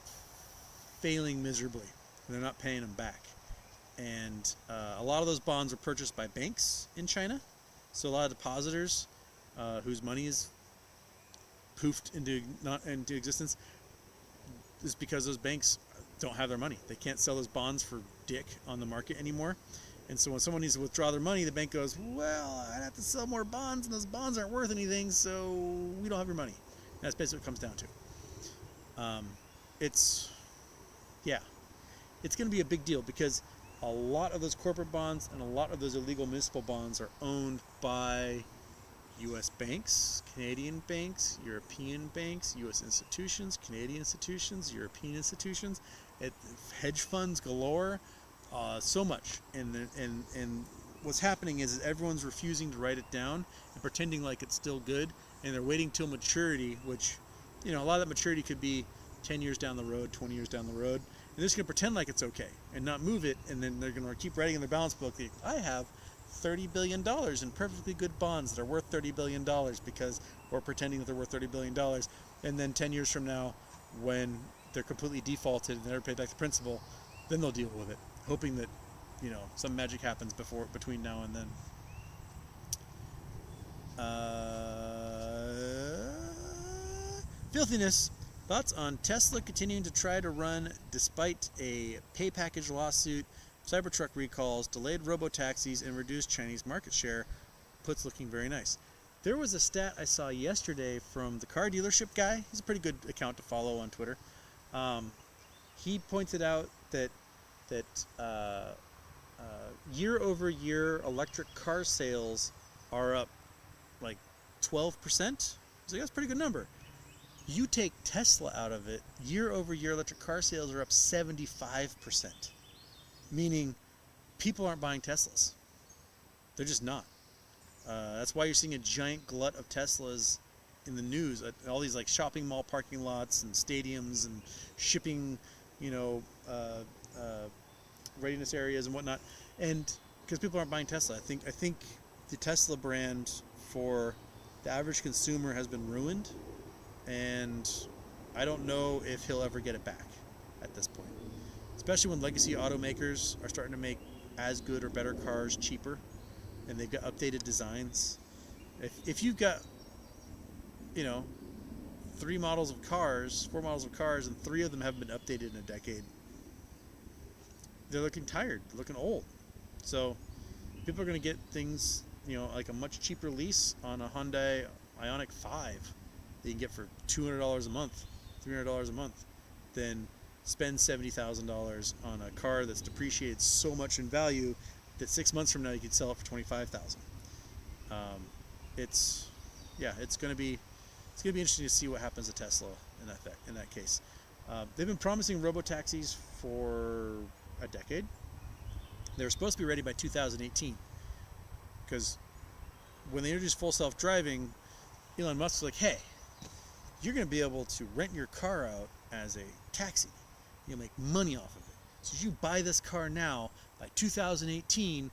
failing miserably. And they're not paying them back. and a lot of those bonds were purchased by banks in China. So a lot of depositors whose money is poofed into existence is because those banks don't have their money. They can't sell those bonds for dick on the market anymore. And so when someone needs to withdraw their money, the bank goes, well, I'd have to sell more bonds, and those bonds aren't worth anything, so we don't have your money. And that's basically what it comes down to. It's going to be a big deal because a lot of those corporate bonds and a lot of those illegal municipal bonds are owned by U.S. banks, Canadian banks, European banks, U.S. institutions, Canadian institutions, European institutions, hedge funds galore, so much. And what's happening is everyone's refusing to write it down and pretending like it's still good, and they're waiting till maturity, which, a lot of that maturity could be 10 years down the road, 20 years down the road, and they're just going to pretend like it's okay and not move it, and then they're going to keep writing in their balance book, I have $30 billion in perfectly good bonds that are worth $30 billion because we're pretending that they're worth $30 billion. And then 10 years from now, when they're completely defaulted and they never pay back the principal, then they'll deal with it, hoping that, some magic happens between now and then. Filthiness. Thoughts on Tesla continuing to try to run despite a pay package lawsuit, Cybertruck recalls, delayed robo-taxis, and reduced Chinese market share. Puts looking very nice. There was a stat I saw yesterday from the car dealership guy. He's a pretty good account to follow on Twitter. He pointed out that year over year electric car sales are up like 12%. So that's a pretty good number. You take Tesla out of it, year over year electric car sales are up 75%. Meaning people aren't buying Teslas. They're just not. That's why you're seeing a giant glut of Teslas in the news at all these like shopping mall parking lots and stadiums and shipping, readiness areas and whatnot. And because people aren't buying Tesla, I think the Tesla brand for the average consumer has been ruined, and I don't know if he'll ever get it back at this point. Especially when legacy automakers are starting to make as good or better cars cheaper, and they've got updated designs. If you've got, 4 models of cars, and 3 of them haven't been updated in a decade, they're looking tired, they're looking old. So people are going to get things, like a much cheaper lease on a Hyundai Ioniq 5 that you can get for $200 a month, $300 a month, than spend $70,000 on a car that's depreciated so much in value that 6 months from now you could sell it for $25,000. It's going to be interesting to see what happens to Tesla in that case. They've been promising robo-taxis for a decade. They were supposed to be ready by 2018 because when they introduced full self-driving, Elon Musk was like, hey, you're going to be able to rent your car out as a taxi. You'll make money off of it. So if you buy this car now, by 2018,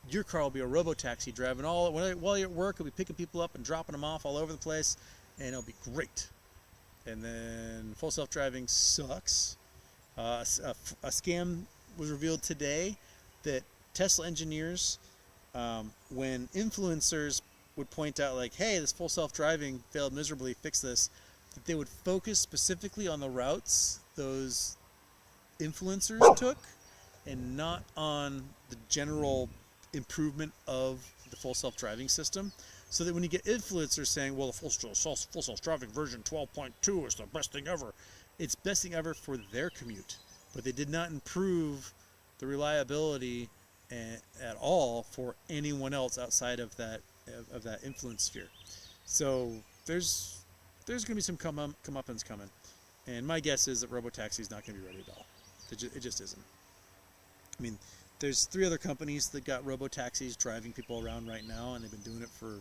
your car will be a robo-taxi driving while you're at work. You'll be picking people up and dropping them off all over the place, and it'll be great. And then full self-driving sucks. A scam was revealed today that Tesla engineers, when influencers would point out like, hey, this full self-driving failed miserably, fix this, that they would focus specifically on the routes those influencers took and not on the general improvement of the full self-driving system, so that when you get influencers saying, well, the full self-driving version 12.2 is the best thing ever, it's best thing ever for their commute, but they did not improve the reliability at all for anyone else outside of that influence sphere. So there's going to be some comeuppance coming, and my guess is that robotaxi is not going to be ready at all. It just isn't. I mean, there's 3 other companies that got robo-taxis driving people around right now, and they've been doing it for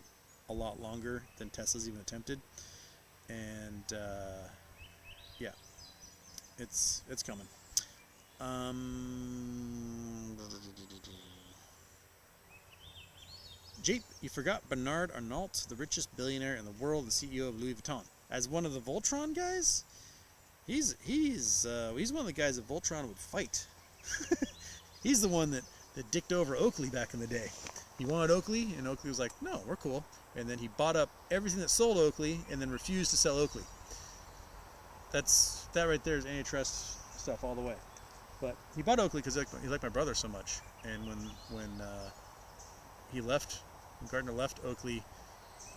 a lot longer than Tesla's even attempted. And it's coming. Jeep, you forgot Bernard Arnault, the richest billionaire in the world, the CEO of Louis Vuitton. As one of the Voltron guys, he's one of the guys that Voltron would fight. He's the one that dicked over Oakley back in the day. He wanted Oakley, and Oakley was like, no, we're cool. And then he bought up everything that sold Oakley and then refused to sell Oakley. That right there is antitrust stuff all the way. But he bought Oakley because he liked my brother so much. And when he left, when Gardner left Oakley,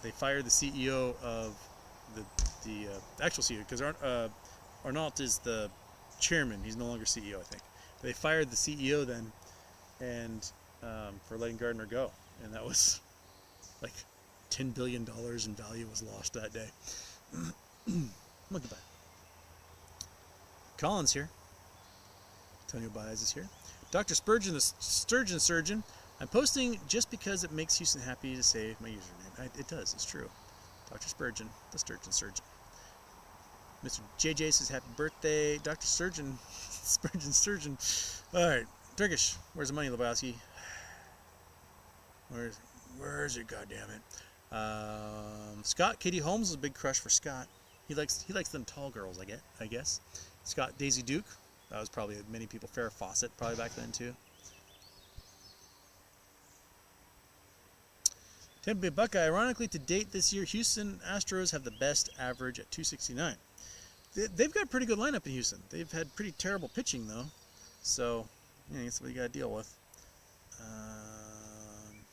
they fired the CEO of the actual CEO, because Arnault is the chairman. He's no longer CEO, I think. But they fired the CEO then, and for letting Gardner go, and that was like $10 billion in value was lost that day. Look at that. Colin's here. Antonio Baez is here. Dr. Spurgeon, the Sturgeon Surgeon. I'm posting just because it makes Houston happy to save my username. It does, it's true. Dr. Spurgeon, the Sturgeon Surgeon. Mr. JJ says happy birthday. Dr. Surgeon, Spurgeon Surgeon. Alright, Turkish, where's the money, Lebowski? Where's it, goddammit? Scott, Katie Holmes is a big crush for Scott. He likes them tall girls, I guess. Scott, Daisy Duke. That was probably many people. Farrah Fawcett, probably back then too. Tampa Bay Buckeye. Ironically, to date this year, Houston Astros have the best average at 269. They've got a pretty good lineup in Houston. They've had pretty terrible pitching though, so yeah, that's what you got to deal with.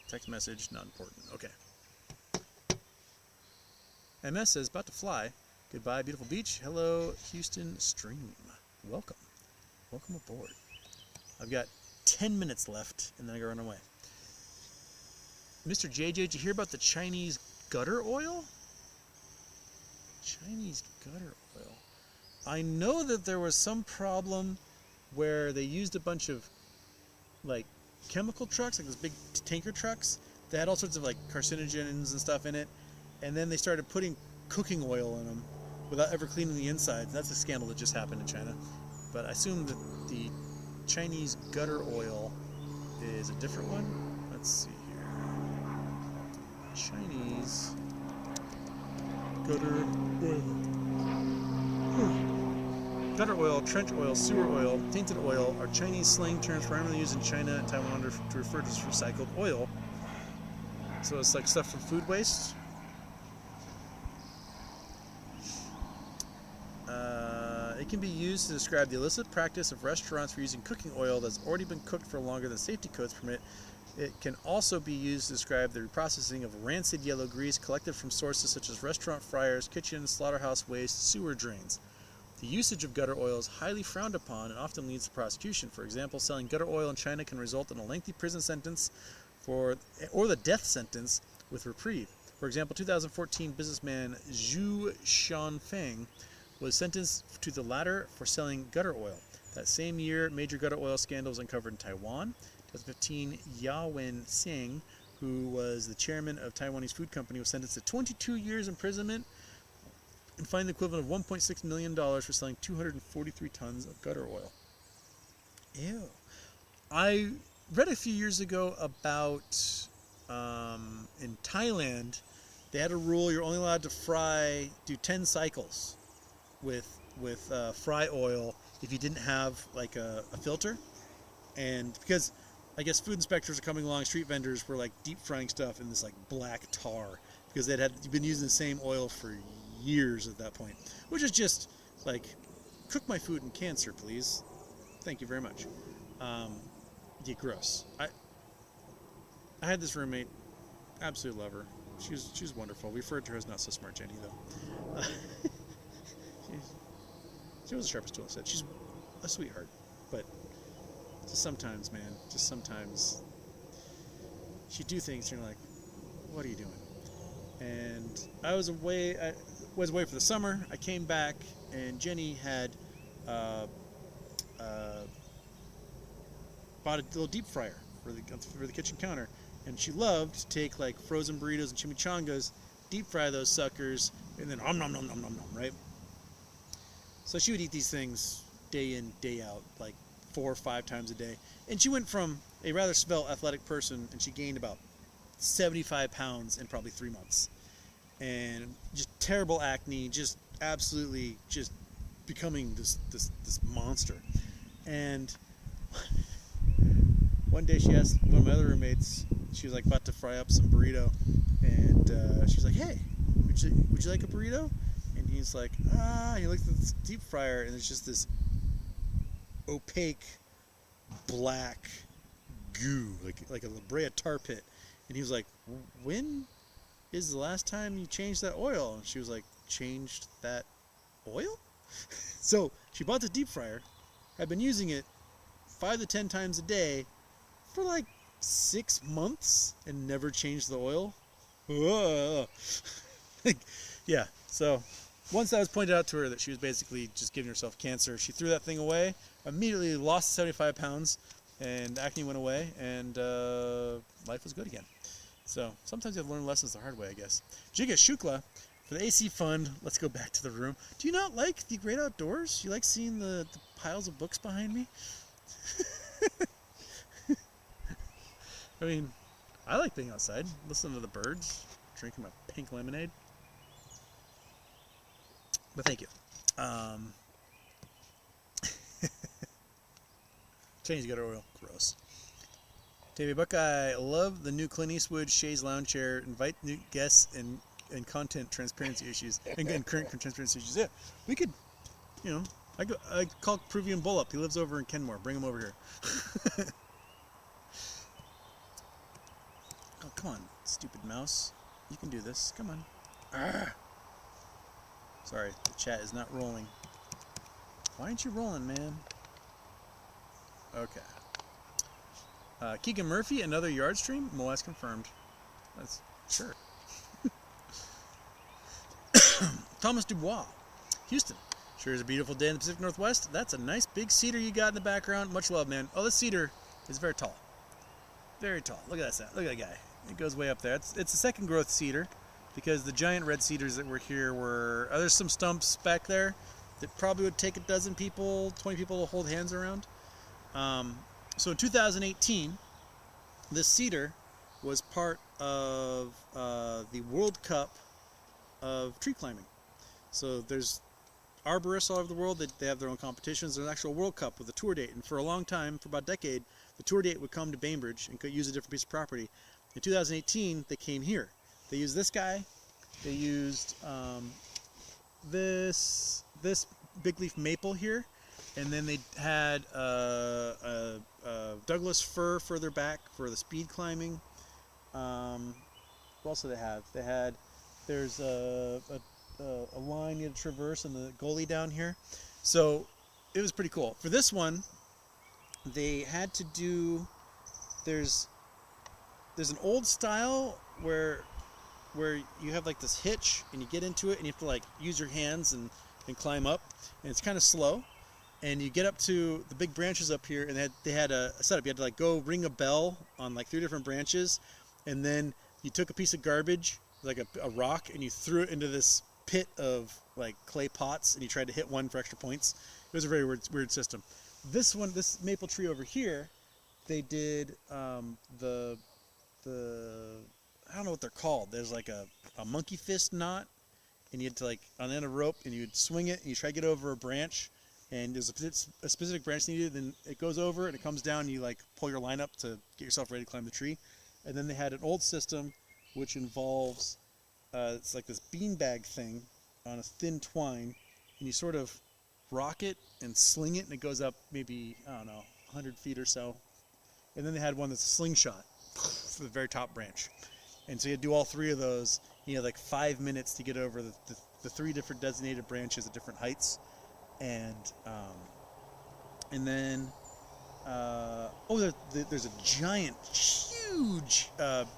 Text message, not important. Okay. MS says about to fly. Goodbye, beautiful beach. Hello, Houston Stream. Welcome. Welcome aboard. I've got 10 minutes left, and then I gotta run away. Mr. JJ, did you hear about the Chinese gutter oil? Chinese gutter oil. I know that there was some problem where they used a bunch of, like, chemical trucks, like those big tanker trucks, that had all sorts of, like, carcinogens and stuff in it, and then they started putting cooking oil in them without ever cleaning the inside. That's a scandal that just happened in China. But I assume that the Chinese gutter oil is a different one. Let's see here. Chinese gutter oil. Gutter oil, trench oil, sewer oil, tainted oil are Chinese slang terms primarily used in China and Taiwan to refer to recycled oil. So it's like stuff from food waste. It can be used to describe the illicit practice of restaurants for using cooking oil that's already been cooked for longer than safety codes permit. It can also be used to describe the reprocessing of rancid yellow grease collected from sources such as restaurant fryers, kitchens, slaughterhouse waste, sewer drains. The usage of gutter oil is highly frowned upon and often leads to prosecution. For example, selling gutter oil in China can result in a lengthy prison sentence or the death sentence with reprieve. For example, 2014 businessman Zhu Xianfeng was sentenced to the latter for selling gutter oil. That same year, major gutter oil scandal was uncovered in Taiwan. 2015, Yawen Singh, who was the chairman of Taiwanese food company, was sentenced to 22 years imprisonment and fined the equivalent of $1.6 million for selling 243 tons of gutter oil. Ew. I read a few years ago about in Thailand, they had a rule you're only allowed to do 10 cycles with fry oil if you didn't have like a filter. And because I guess food inspectors are coming along, street vendors were like deep frying stuff in this like black tar because they'd been using the same oil for years at that point, which is just like, cook my food in cancer, please. Thank you very much. Yeah, gross. I had this roommate, absolutely love her. She was wonderful. We referred to her as not so smart Jenny though. She was the sharpest tool I said. She's a sweetheart, but just sometimes, man, she'd do things and you're like, what are you doing? And I was away for the summer. I came back and Jenny had bought a little deep fryer for the kitchen counter, and she loved to take like frozen burritos and chimichangas, deep fry those suckers, and then nom nom nom nom nom nom, right? So she would eat these things day in, day out, like 4 or 5 times a day. And she went from a rather svelte, athletic person, and she gained about 75 pounds in probably 3 months. And just terrible acne, just absolutely just becoming this monster. And one day she asked one of my other roommates, she was like about to fry up some burrito, and she was like, hey, would you like a burrito? And he's like, he looked at the deep fryer, and there's just this opaque black goo, like a La Brea tar pit. And he was like, when is the last time you changed that oil? And she was like, changed that oil? So she bought the deep fryer, had been using it 5 to 10 times a day for like 6 months and never changed the oil. Yeah, so once that was pointed out to her that she was basically just giving herself cancer, she threw that thing away, immediately lost 75 pounds, and acne went away, and life was good again. So sometimes you have to learn lessons the hard way, I guess. Jiga Shukla, for the AC fund, let's go back to the room. Do you not like the great outdoors? You like seeing the piles of books behind me? I mean, I like being outside, listening to the birds, drinking my pink lemonade. But thank you. Change gutter oil. Gross. Davey Buckeye, love the new Clint Eastwood Shays Lounge Chair. Invite new guests and content transparency issues. And current transparency issues. Yeah, we could, I call Peruvian Bull up. He lives over in Kenmore. Bring him over here. Oh, come on, stupid mouse. You can do this. Come on. Arrgh. Sorry, the chat is not rolling. Why aren't you rolling, man? Okay. Keegan Murphy, another Yardstream? Moas confirmed. That's sure. Thomas Dubois, Houston. Sure is a beautiful day in the Pacific Northwest. That's a nice big cedar you got in the background. Much love, man. Oh, this cedar is very tall. Very tall. Look at that. Look at that guy. It goes way up there. It's a second growth cedar, because the giant red cedars that were here were... there's some stumps back there that probably would take a dozen people, 20 people to hold hands around. So in 2018, this cedar was part of the World Cup of tree climbing. So there's arborists all over the world that they have their own competitions. There's an actual World Cup with a tour date, and for a long time, for about a decade, the tour date would come to Bainbridge and could use a different piece of property. In 2018, they came here. They used this guy. They used this big leaf maple here, and then they had Douglas fir further back for the speed climbing. What else do they have? There's a line you had to traverse and the goalie down here. So it was pretty cool. For this one, they had to do... There's an old style where you have like this hitch and you get into it and you have to like use your hands and climb up, and it's kind of slow, and you get up to the big branches up here, and they had a setup. You had to like go ring a bell on like 3 different branches, and then you took a piece of garbage, like a rock, and you threw it into this pit of like clay pots, and you tried to hit one for extra points. It was a very weird system. This maple tree over here, they did the I don't know what they're called. There's like a monkey fist knot, and you had to like on the end of a rope, and you'd swing it, and you try to get over a branch, and there's a specific branch needed, and it goes over, and it comes down, and you like pull your line up to get yourself ready to climb the tree. And then they had an old system which involves it's like this beanbag thing on a thin twine, and you sort of rock it and sling it, and it goes up maybe, I don't know, 100 feet or so. And then they had one that's a slingshot to the very top branch. And so you had to do all 3 of those. You had like 5 minutes to get over the 3 different designated branches at different heights. And then there's a giant, huge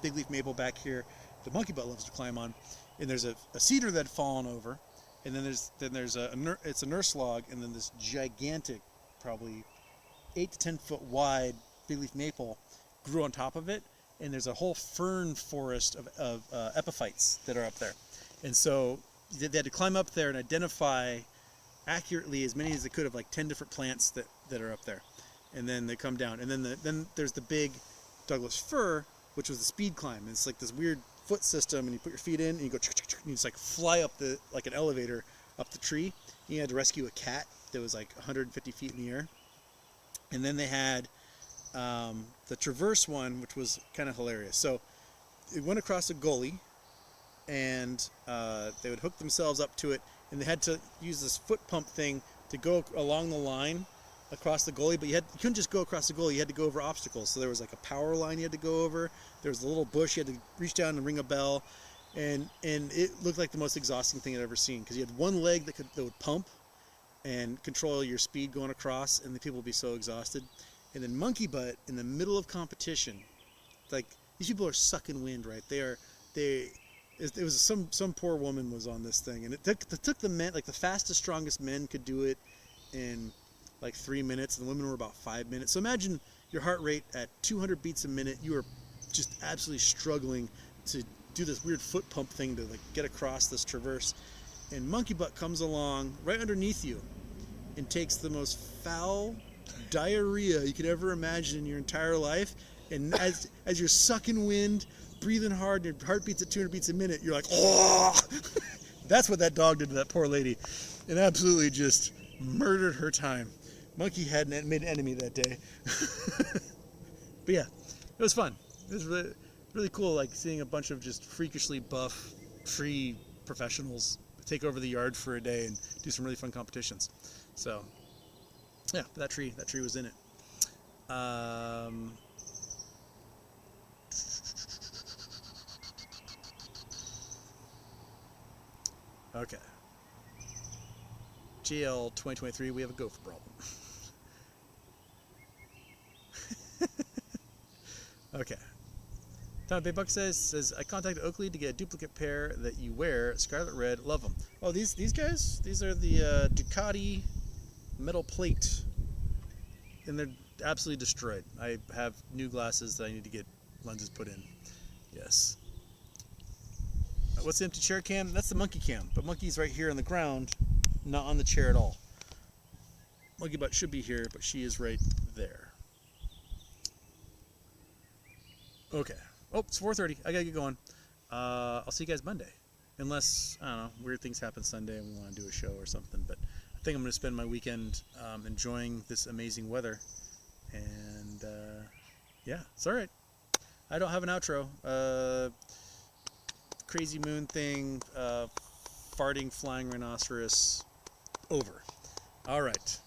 big leaf maple back here the monkey butt loves to climb on. And there's a cedar that had fallen over. And then there's it's a nurse log, and then this gigantic, probably 8 to 10 foot wide big leaf maple grew on top of it. And there's a whole fern forest of epiphytes that are up there. And so they had to climb up there and identify accurately as many as they could of like 10 different plants that are up there. And then they come down. And then there's the big Douglas fir, which was the speed climb. And it's like this weird foot system, and you put your feet in, and you go, and you just like fly up like an elevator up the tree. And you had to rescue a cat that was like 150 feet in the air. And then they had the traverse one, which was kind of hilarious. So it went across a gully, and they would hook themselves up to it, and they had to use this foot pump thing to go along the line across the gully. But you couldn't just go across the gully; you had to go over obstacles. So there was like a power line you had to go over. There was a little bush you had to reach down and ring a bell, and it looked like the most exhausting thing I'd ever seen, because you had one leg that would pump and control your speed going across, and the people would be so exhausted. And then monkey butt in the middle of competition, like these people are sucking wind, right? It was some poor woman was on this thing, and it took the men, like the fastest, strongest men could do it in like 3 minutes, and the women were about 5 minutes. So imagine your heart rate at 200 beats a minute. You are just absolutely struggling to do this weird foot pump thing to like get across this traverse, and monkey butt comes along right underneath you and takes the most foul diarrhea you could ever imagine in your entire life. And as you're sucking wind, breathing hard, and your heart beats at 200 beats a minute, you're like, oh! That's what that dog did to that poor lady, and absolutely just murdered her time. Monkey had made an enemy that day. But yeah, it was fun. It was really, really cool, like seeing a bunch of just freakishly buff, free professionals take over the yard for a day and do some really fun competitions. So yeah, that tree was in it. Okay. GL 2023, we have a gopher problem. Okay. Tom Baybuck says, I contacted Oakley to get a duplicate pair that you wear, Scarlet Red, love them. Oh, these guys? These are the Ducati metal plate, and they're absolutely destroyed. I have new glasses that I need to get lenses put in. Yes. What's the empty chair cam? That's the monkey cam, but monkey's right here on the ground, not on the chair at all. Monkey butt should be here, but she is right there. Okay. Oh, it's 4:30. I gotta get going. I'll see you guys Monday, unless I don't know, weird things happen Sunday and we want to do a show or something. But I think I'm gonna spend my weekend enjoying this amazing weather, and yeah, it's all right. I don't have an outro. Crazy moon thing, farting flying rhinoceros, over. All right.